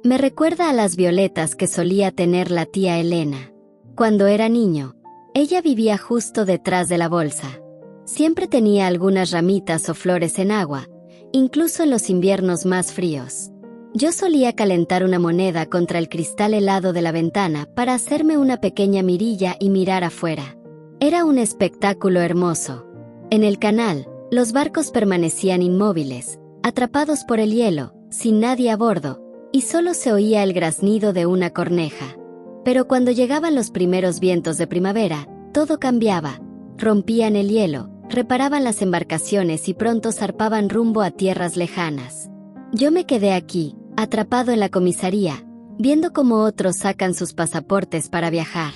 «Me recuerda a las violetas que solía tener la tía Elena. Cuando era niño, ella vivía justo detrás de la bolsa. Siempre tenía algunas ramitas o flores en agua, incluso en los inviernos más fríos. Yo solía calentar una moneda contra el cristal helado de la ventana para hacerme una pequeña mirilla y mirar afuera. Era un espectáculo hermoso. En el canal, los barcos permanecían inmóviles, atrapados por el hielo, sin nadie a bordo, y solo se oía el graznido de una corneja. Pero cuando llegaban los primeros vientos de primavera, todo cambiaba. Rompían el hielo, reparaban las embarcaciones y pronto zarpaban rumbo a tierras lejanas. Yo me quedé aquí, atrapado en la comisaría, viendo cómo otros sacan sus pasaportes para viajar.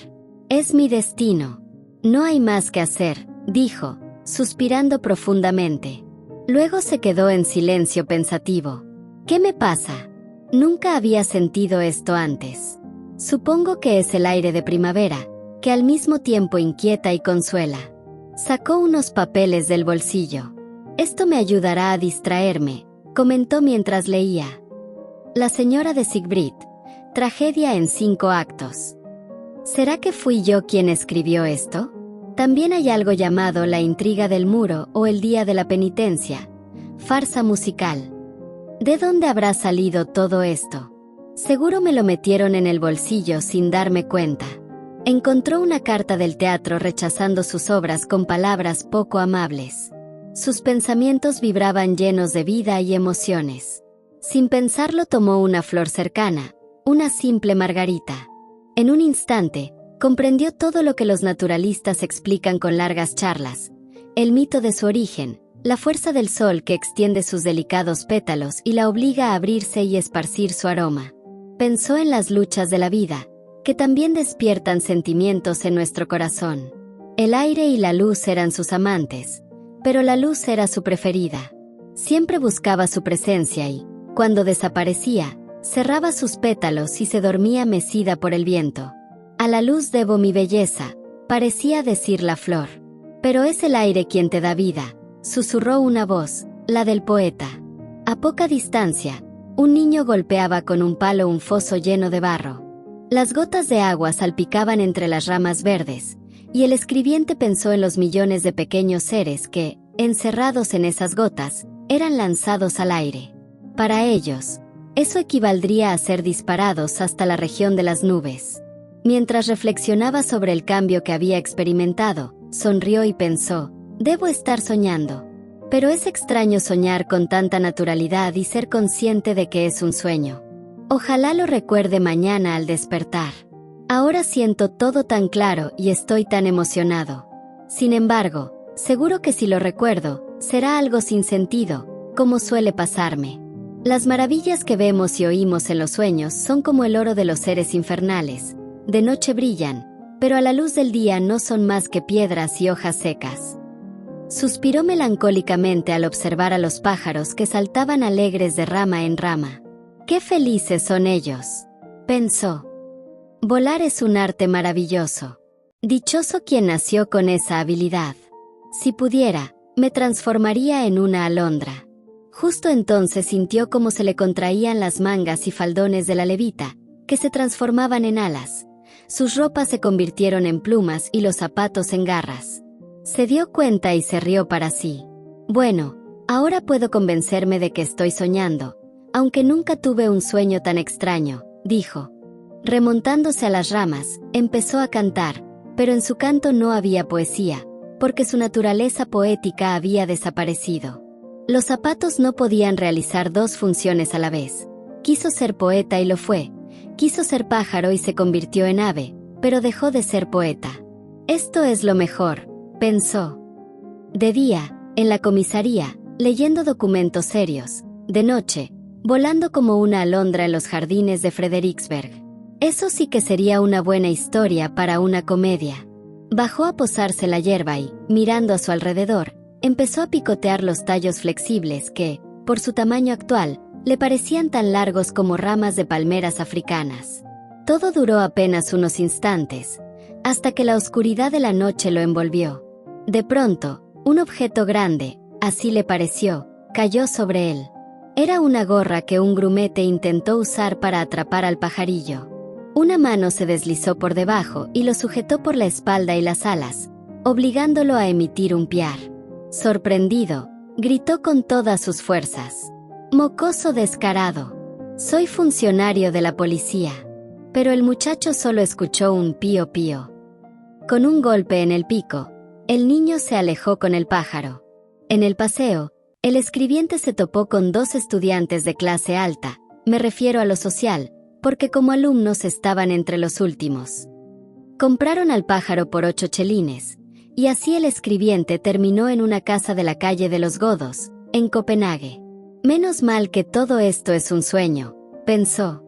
Es mi destino. No hay más que hacer, dijo, suspirando profundamente. Luego se quedó en silencio pensativo. ¿Qué me pasa? Nunca había sentido esto antes. Supongo que es el aire de primavera, que al mismo tiempo inquieta y consuela. Sacó unos papeles del bolsillo. Esto me ayudará a distraerme, comentó mientras leía. La señora de Sigbrit. Tragedia en 5 actos. ¿Será que fui yo quien escribió esto? También hay algo llamado La intriga del muro o El día de la penitencia. Farsa musical. ¿De dónde habrá salido todo esto? Seguro me lo metieron en el bolsillo sin darme cuenta. Encontró una carta del teatro rechazando sus obras con palabras poco amables. Sus pensamientos vibraban llenos de vida y emociones. Sin pensarlo tomó una flor cercana, una simple margarita. En un instante, comprendió todo lo que los naturalistas explican con largas charlas: el mito de su origen, la fuerza del sol que extiende sus delicados pétalos y la obliga a abrirse y esparcir su aroma. Pensó en las luchas de la vida, que también despiertan sentimientos en nuestro corazón. El aire y la luz eran sus amantes, pero la luz era su preferida. Siempre buscaba su presencia y, cuando desaparecía, cerraba sus pétalos y se dormía mecida por el viento. A la luz debo mi belleza, parecía decir la flor. Pero es el aire quien te da vida, susurró una voz, la del poeta. A poca distancia, un niño golpeaba con un palo un foso lleno de barro. Las gotas de agua salpicaban entre las ramas verdes, y el escribiente pensó en los millones de pequeños seres que, encerrados en esas gotas, eran lanzados al aire. Para ellos, eso equivaldría a ser disparados hasta la región de las nubes. Mientras reflexionaba sobre el cambio que había experimentado, sonrió y pensó: debo estar soñando. Pero es extraño soñar con tanta naturalidad y ser consciente de que es un sueño. Ojalá lo recuerde mañana al despertar. Ahora siento todo tan claro y estoy tan emocionado. Sin embargo, seguro que si lo recuerdo, será algo sin sentido, como suele pasarme. Las maravillas que vemos y oímos en los sueños son como el oro de los seres infernales. De noche brillan, pero a la luz del día no son más que piedras y hojas secas. Suspiró melancólicamente al observar a los pájaros que saltaban alegres de rama en rama. ¡Qué felices son ellos!, pensó. Volar es un arte maravilloso. Dichoso quien nació con esa habilidad. Si pudiera, me transformaría en una alondra. Justo entonces sintió cómo se le contraían las mangas y faldones de la levita, que se transformaban en alas. Sus ropas se convirtieron en plumas y los zapatos en garras. Se dio cuenta y se rió para sí. Bueno, ahora puedo convencerme de que estoy soñando, aunque nunca tuve un sueño tan extraño, dijo. Remontándose a las ramas, empezó a cantar, pero en su canto no había poesía, porque su naturaleza poética había desaparecido. Los zapatos no podían realizar 2 funciones a la vez. Quiso ser poeta y lo fue. Quiso ser pájaro y se convirtió en ave, pero dejó de ser poeta. Esto es lo mejor, pensó. De día, en la comisaría, leyendo documentos serios. De noche, volando como una alondra en los jardines de Frederiksberg. Eso sí que sería una buena historia para una comedia. Bajó a posarse la hierba y, mirando a su alrededor, empezó a picotear los tallos flexibles que, por su tamaño actual, le parecían tan largos como ramas de palmeras africanas. Todo duró apenas unos instantes, hasta que la oscuridad de la noche lo envolvió. De pronto, un objeto grande, así le pareció, cayó sobre él. Era una gorra que un grumete intentó usar para atrapar al pajarillo. Una mano se deslizó por debajo y lo sujetó por la espalda y las alas, obligándolo a emitir un piar. Sorprendido, gritó con todas sus fuerzas: «Mocoso descarado. Soy funcionario de la policía». Pero el muchacho solo escuchó un pío pío. Con un golpe en el pico, el niño se alejó con el pájaro. En el paseo, el escribiente se topó con 2 estudiantes de clase alta, me refiero a lo social, porque como alumnos estaban entre los últimos. Compraron al pájaro por 8 chelines, y así el escribiente terminó en una casa de la calle de los Godos, en Copenhague. Menos mal que todo esto es un sueño, pensó.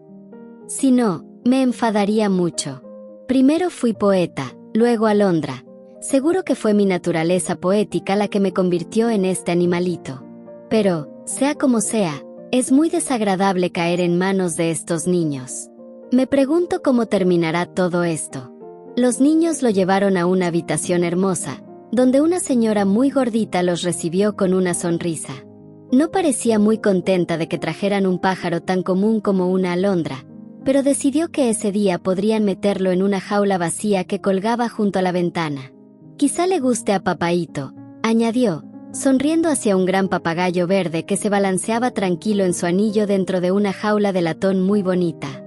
Si no, me enfadaría mucho. Primero fui poeta, luego alondra. Seguro que fue mi naturaleza poética la que me convirtió en este animalito. Pero, sea como sea, es muy desagradable caer en manos de estos niños. Me pregunto cómo terminará todo esto. Los niños lo llevaron a una habitación hermosa, donde una señora muy gordita los recibió con una sonrisa. No parecía muy contenta de que trajeran un pájaro tan común como una alondra, pero decidió que ese día podrían meterlo en una jaula vacía que colgaba junto a la ventana. Quizá le guste a Papaíto, añadió, sonriendo hacia un gran papagayo verde que se balanceaba tranquilo en su anillo dentro de una jaula de latón muy bonita.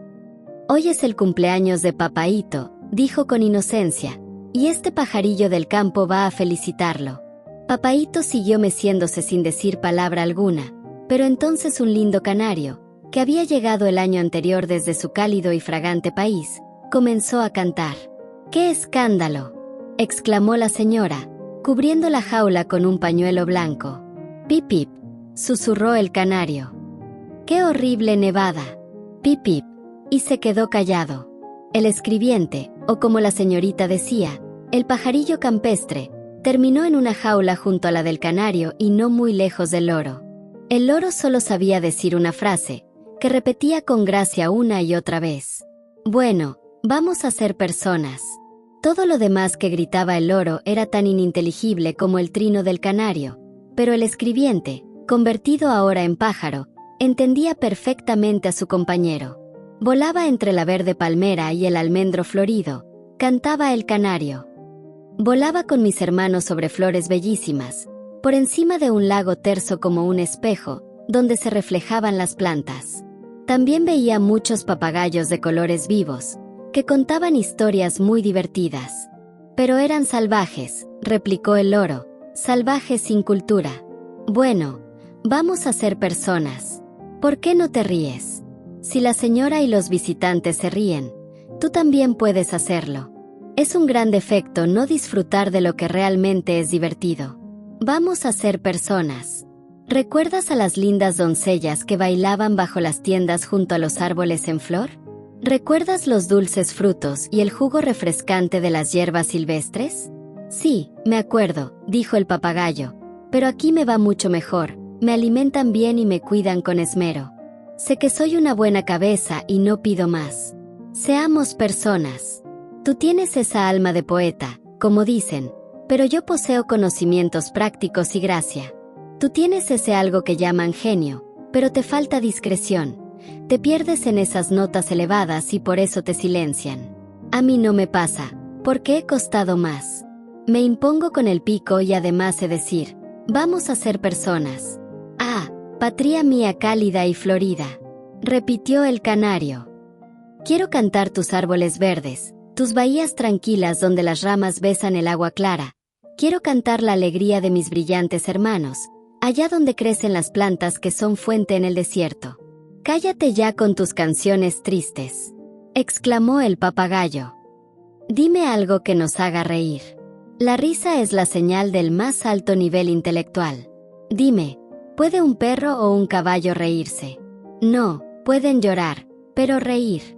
Hoy es el cumpleaños de Papaíto, dijo con inocencia, y este pajarillo del campo va a felicitarlo. Papaíto siguió meciéndose sin decir palabra alguna, pero entonces un lindo canario, que había llegado el año anterior desde su cálido y fragante país, comenzó a cantar. ¡Qué escándalo!, exclamó la señora, cubriendo la jaula con un pañuelo blanco. «Pip pip», susurró el canario. «¡Qué horrible nevada!». «Pip pip», y se quedó callado. El escribiente, o como la señorita decía, el pajarillo campestre, terminó en una jaula junto a la del canario y no muy lejos del loro. El loro solo sabía decir una frase, que repetía con gracia una y otra vez. «Bueno, vamos a ser personas». Todo lo demás que gritaba el loro era tan ininteligible como el trino del canario, pero el escribiente, convertido ahora en pájaro, entendía perfectamente a su compañero. Volaba entre la verde palmera y el almendro florido, cantaba el canario. Volaba con mis hermanos sobre flores bellísimas, por encima de un lago terso como un espejo, donde se reflejaban las plantas. También veía muchos papagayos de colores vivos, que contaban historias muy divertidas. Pero eran salvajes, replicó el loro, salvajes sin cultura. Bueno, vamos a ser personas. ¿Por qué no te ríes? Si la señora y los visitantes se ríen, tú también puedes hacerlo. Es un gran defecto no disfrutar de lo que realmente es divertido. Vamos a ser personas. ¿Recuerdas a las lindas doncellas que bailaban bajo las tiendas junto a los árboles en flor? ¿Recuerdas los dulces frutos y el jugo refrescante de las hierbas silvestres? Sí, me acuerdo, dijo el papagayo, pero aquí me va mucho mejor, me alimentan bien y me cuidan con esmero. Sé que soy una buena cabeza y no pido más. Seamos personas. Tú tienes esa alma de poeta, como dicen, pero yo poseo conocimientos prácticos y gracia. Tú tienes ese algo que llaman genio, pero te falta discreción. Te pierdes en esas notas elevadas y por eso te silencian. A mí no me pasa, porque he costado más. Me impongo con el pico y además sé decir, vamos a ser personas. Ah, patria mía cálida y florida, repitió el canario. Quiero cantar tus árboles verdes, tus bahías tranquilas donde las ramas besan el agua clara. Quiero cantar la alegría de mis brillantes hermanos, allá donde crecen las plantas que son fuente en el desierto. Cállate ya con tus canciones tristes, exclamó el papagayo. Dime algo que nos haga reír. La risa es la señal del más alto nivel intelectual. Dime, ¿puede un perro o un caballo reírse? No, pueden llorar, pero reír.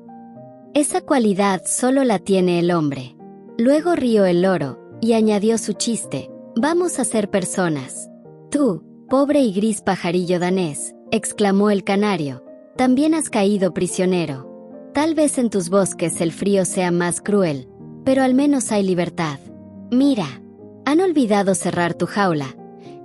Esa cualidad solo la tiene el hombre. Luego rió el loro, y añadió su chiste, vamos a ser personas. Tú, pobre y gris pajarillo danés, exclamó el canario, también has caído prisionero. Tal vez en tus bosques el frío sea más cruel, pero al menos hay libertad. Mira, han olvidado cerrar tu jaula,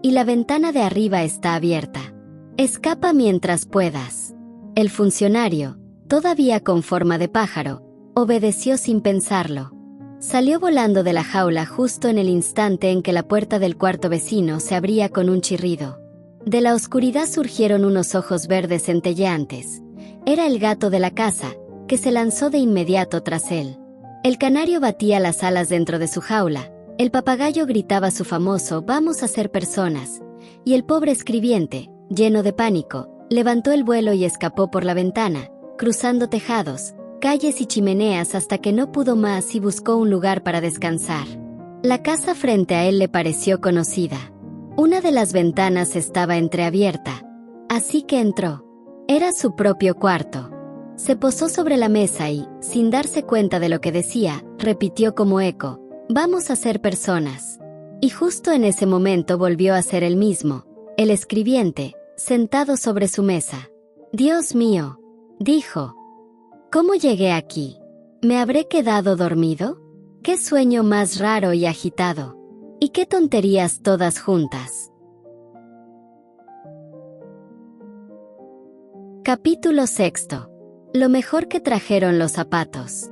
y la ventana de arriba está abierta. Escapa mientras puedas. El funcionario, todavía con forma de pájaro, obedeció sin pensarlo. Salió volando de la jaula justo en el instante en que la puerta del cuarto vecino se abría con un chirrido. De la oscuridad surgieron unos ojos verdes centelleantes. Era el gato de la casa, que se lanzó de inmediato tras él. El canario batía las alas dentro de su jaula, el papagayo gritaba su famoso «Vamos a ser personas», y el pobre escribiente, lleno de pánico, Levantó el vuelo y escapó por la ventana, cruzando tejados, calles y chimeneas hasta que no pudo más y buscó un lugar para descansar. La casa frente a él le pareció conocida. Una de las ventanas estaba entreabierta, así que entró. Era su propio cuarto. Se posó sobre la mesa y, sin darse cuenta de lo que decía, repitió como eco: «Vamos a ser personas». Y justo en ese momento volvió a ser el mismo, el escribiente, sentado sobre su mesa. «Dios mío», dijo. «¿Cómo llegué aquí? ¿Me habré quedado dormido? ¿Qué sueño más raro y agitado? ¿Y qué tonterías todas juntas?». Capítulo 6. Lo mejor que trajeron los zapatos.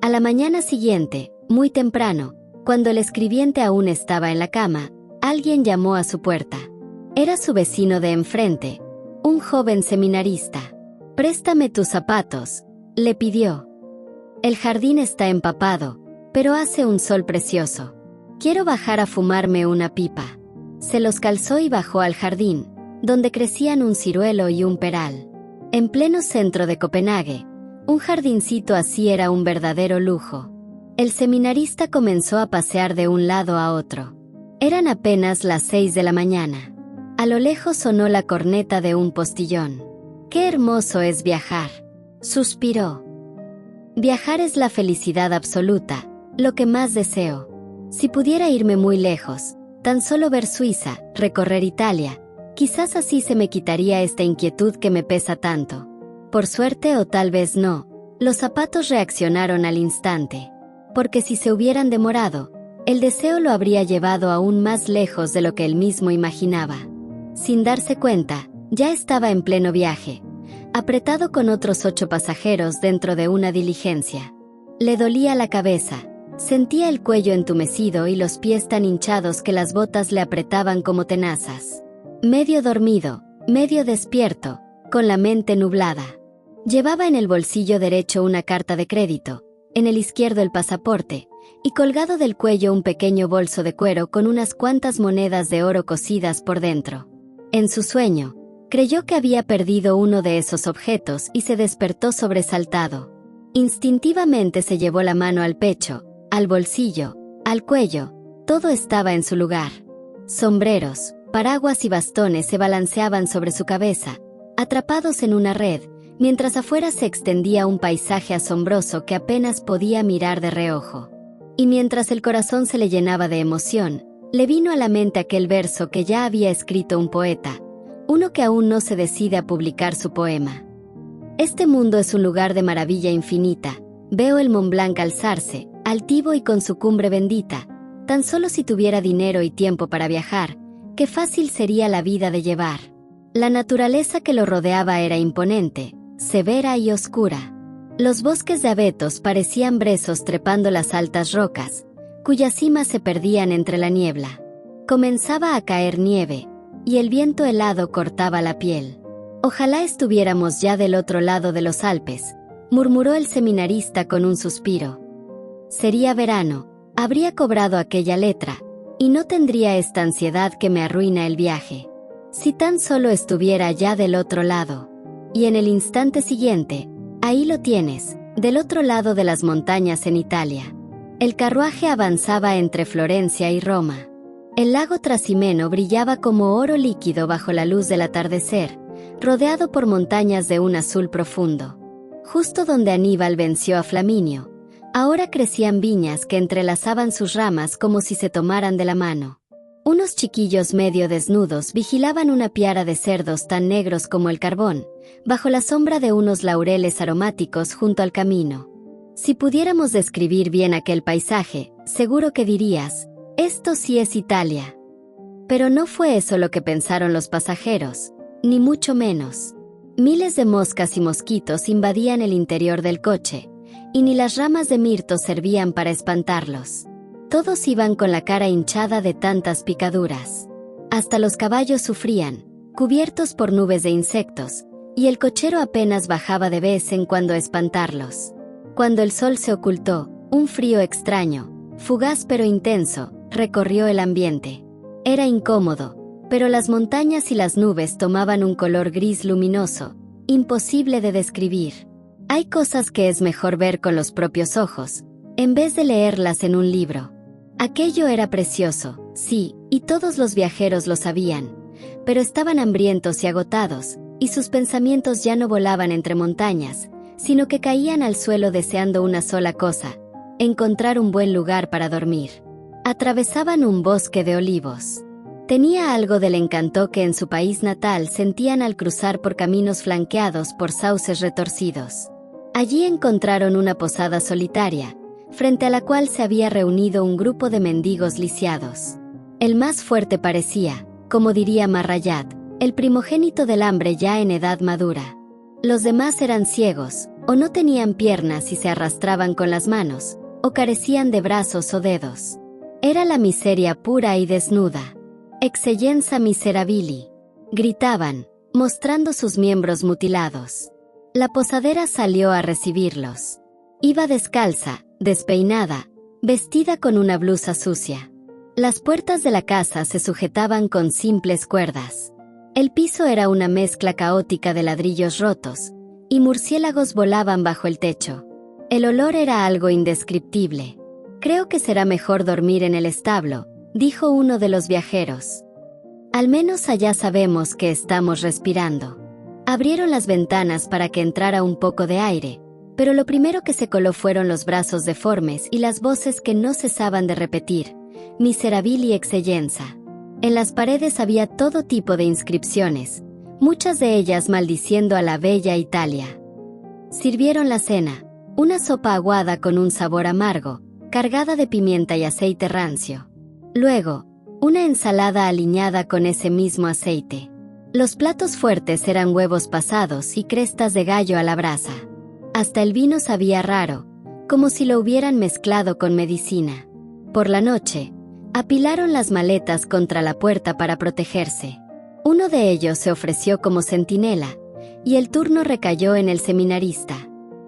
A la mañana siguiente, muy temprano, cuando el escribiente aún estaba en la cama, alguien llamó a su puerta. Era su vecino de enfrente, un joven seminarista. «Préstame tus zapatos», le pidió. «El jardín está empapado, pero hace un sol precioso. Quiero bajar a fumarme una pipa». Se los calzó y bajó al jardín, donde crecían un ciruelo y un peral. En pleno centro de Copenhague, un jardincito así era un verdadero lujo. El seminarista comenzó a pasear de un lado a otro. Eran apenas las 6 de la mañana. A lo lejos sonó la corneta de un postillón. «Qué hermoso es viajar», suspiró. «Viajar es la felicidad absoluta, lo que más deseo. Si pudiera irme muy lejos, tan solo ver Suiza, recorrer Italia, quizás así se me quitaría esta inquietud que me pesa tanto». Por suerte o tal vez no, los zapatos reaccionaron al instante. Porque si se hubieran demorado, el deseo lo habría llevado aún más lejos de lo que él mismo imaginaba. Sin darse cuenta, ya estaba en pleno viaje, apretado con otros 8 pasajeros dentro de una diligencia. Le dolía la cabeza, sentía el cuello entumecido y los pies tan hinchados que las botas le apretaban como tenazas. Medio dormido, medio despierto, con la mente nublada. Llevaba en el bolsillo derecho una carta de crédito, en el izquierdo el pasaporte, y colgado del cuello un pequeño bolso de cuero con unas cuantas monedas de oro cosidas por dentro. En su sueño, creyó que había perdido uno de esos objetos y se despertó sobresaltado. Instintivamente se llevó la mano al pecho, al bolsillo, al cuello, todo estaba en su lugar. Sombreros, paraguas y bastones se balanceaban sobre su cabeza, atrapados en una red, mientras afuera se extendía un paisaje asombroso que apenas podía mirar de reojo. Y mientras el corazón se le llenaba de emoción, le vino a la mente aquel verso que ya había escrito un poeta, uno que aún no se decide a publicar su poema. «Este mundo es un lugar de maravilla infinita, veo el Mont Blanc alzarse, altivo y con su cumbre bendita, tan solo si tuviera dinero y tiempo para viajar, qué fácil sería la vida de llevar». La naturaleza que lo rodeaba era imponente, severa y oscura. Los bosques de abetos parecían brezos trepando las altas rocas, cuyas cimas se perdían entre la niebla. Comenzaba a caer nieve, y el viento helado cortaba la piel. «Ojalá estuviéramos ya del otro lado de los Alpes», murmuró el seminarista con un suspiro. «Sería verano, habría cobrado aquella letra, y no tendría esta ansiedad que me arruina el viaje. Si tan solo estuviera ya del otro lado». Y en el instante siguiente, ahí lo tienes, del otro lado de las montañas en Italia. El carruaje avanzaba entre Florencia y Roma. El lago Trasimeno brillaba como oro líquido bajo la luz del atardecer, rodeado por montañas de un azul profundo. Justo donde Aníbal venció a Flaminio, ahora crecían viñas que entrelazaban sus ramas como si se tomaran de la mano. Unos chiquillos medio desnudos vigilaban una piara de cerdos tan negros como el carbón, bajo la sombra de unos laureles aromáticos junto al camino. Si pudiéramos describir bien aquel paisaje, seguro que dirías: «Esto sí es Italia». Pero no fue eso lo que pensaron los pasajeros, ni mucho menos. Miles de moscas y mosquitos invadían el interior del coche, y ni las ramas de mirto servían para espantarlos. Todos iban con la cara hinchada de tantas picaduras. Hasta los caballos sufrían, cubiertos por nubes de insectos, y el cochero apenas bajaba de vez en cuando a espantarlos. Cuando el sol se ocultó, un frío extraño, fugaz pero intenso, recorrió el ambiente. Era incómodo, pero las montañas y las nubes tomaban un color gris luminoso, imposible de describir. Hay cosas que es mejor ver con los propios ojos, en vez de leerlas en un libro. Aquello era precioso, sí, y todos los viajeros lo sabían, pero estaban hambrientos y agotados, y sus pensamientos ya no volaban entre montañas, sino que caían al suelo deseando una sola cosa: encontrar un buen lugar para dormir. Atravesaban un bosque de olivos. Tenía algo del encanto que en su país natal sentían al cruzar por caminos flanqueados por sauces retorcidos. Allí encontraron una posada solitaria, frente a la cual se había reunido un grupo de mendigos lisiados. El más fuerte parecía, como diría Marrayat, el primogénito del hambre ya en edad madura. Los demás eran ciegos, o no tenían piernas y se arrastraban con las manos, o carecían de brazos o dedos. Era la miseria pura y desnuda. Excellenza miserabili, gritaban, mostrando sus miembros mutilados. La posadera salió a recibirlos. Iba descalza, despeinada, vestida con una blusa sucia. Las puertas de la casa se sujetaban con simples cuerdas. El piso era una mezcla caótica de ladrillos rotos, y murciélagos volaban bajo el techo. El olor era algo indescriptible. «Creo que será mejor dormir en el establo», dijo uno de los viajeros. «Al menos allá sabemos que estamos respirando». Abrieron las ventanas para que entrara un poco de aire, pero lo primero que se coló fueron los brazos deformes y las voces que no cesaban de repetir: «Miserabili excellenza». En las paredes había todo tipo de inscripciones, muchas de ellas maldiciendo a la bella Italia. Sirvieron la cena, una sopa aguada con un sabor amargo, cargada de pimienta y aceite rancio. Luego, una ensalada aliñada con ese mismo aceite. Los platos fuertes eran huevos pasados y crestas de gallo a la brasa. Hasta el vino sabía raro, como si lo hubieran mezclado con medicina. Por la noche, apilaron las maletas contra la puerta para protegerse. Uno de ellos se ofreció como centinela, y el turno recayó en el seminarista.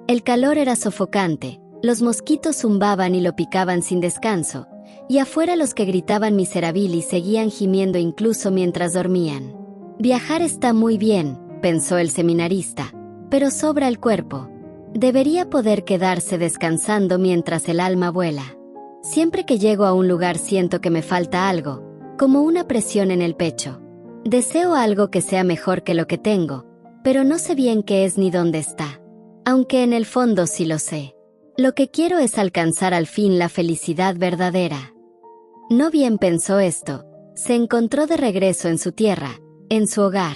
El calor era sofocante, los mosquitos zumbaban y lo picaban sin descanso, y afuera los que gritaban miserabili seguían gimiendo incluso mientras dormían. «Viajar está muy bien», pensó el seminarista, «pero sobra el cuerpo. Debería poder quedarse descansando mientras el alma vuela. Siempre que llego a un lugar siento que me falta algo, como una presión en el pecho. Deseo algo que sea mejor que lo que tengo, pero no sé bien qué es ni dónde está. Aunque en el fondo sí lo sé. Lo que quiero es alcanzar al fin la felicidad verdadera». No bien pensó esto, se encontró de regreso en su tierra, en su hogar.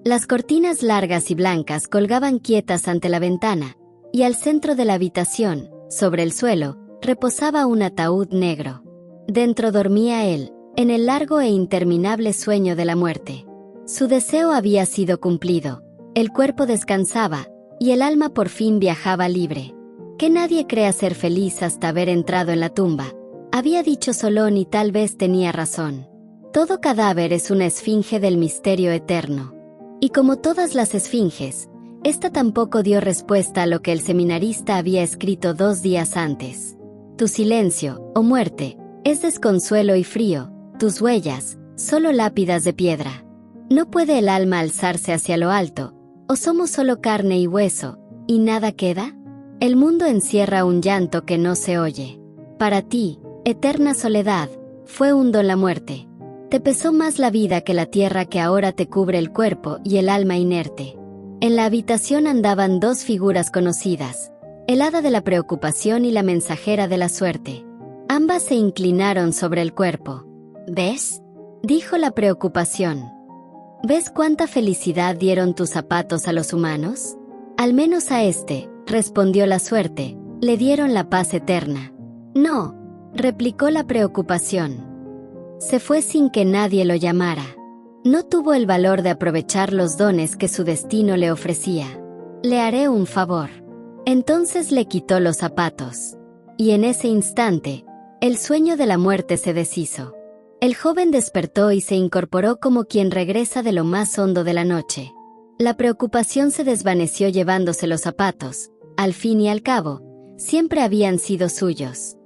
Las cortinas largas y blancas colgaban quietas ante la ventana, y al centro de la habitación, sobre el suelo, reposaba un ataúd negro. Dentro dormía él, en el largo e interminable sueño de la muerte. Su deseo había sido cumplido, el cuerpo descansaba, y el alma por fin viajaba libre. «Que nadie crea ser feliz hasta haber entrado en la tumba», había dicho Solón, y tal vez tenía razón. Todo cadáver es una esfinge del misterio eterno. Y como todas las esfinges, esta tampoco dio respuesta a lo que el seminarista había escrito 2 días antes. «Tu silencio, oh muerte, es desconsuelo y frío, tus huellas, solo lápidas de piedra. ¿No puede el alma alzarse hacia lo alto, o somos solo carne y hueso, y nada queda? El mundo encierra un llanto que no se oye. Para ti, eterna soledad, fue un don la muerte. Te pesó más la vida que la tierra que ahora te cubre el cuerpo y el alma inerte». En la habitación andaban 2 figuras conocidas, el hada de la preocupación y la mensajera de la suerte. Ambas se inclinaron sobre el cuerpo. «¿Ves?», dijo la preocupación. «¿Ves cuánta felicidad dieron tus zapatos a los humanos? Al menos a este», respondió la suerte, «le dieron la paz eterna». «No», replicó la preocupación. Se fue sin que nadie lo llamara. No tuvo el valor de aprovechar los dones que su destino le ofrecía. «Le haré un favor». Entonces le quitó los zapatos. Y en ese instante, el sueño de la muerte se deshizo. El joven despertó y se incorporó como quien regresa de lo más hondo de la noche. La preocupación se desvaneció llevándose los zapatos. Al fin y al cabo, siempre habían sido suyos.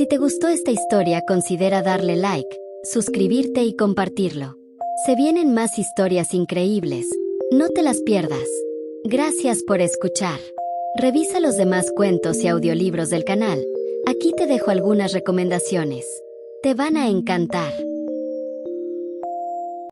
Si te gustó esta historia, considera darle like, suscribirte y compartirlo. Se vienen más historias increíbles. No te las pierdas. Gracias por escuchar. Revisa los demás cuentos y audiolibros del canal. Aquí te dejo algunas recomendaciones. Te van a encantar.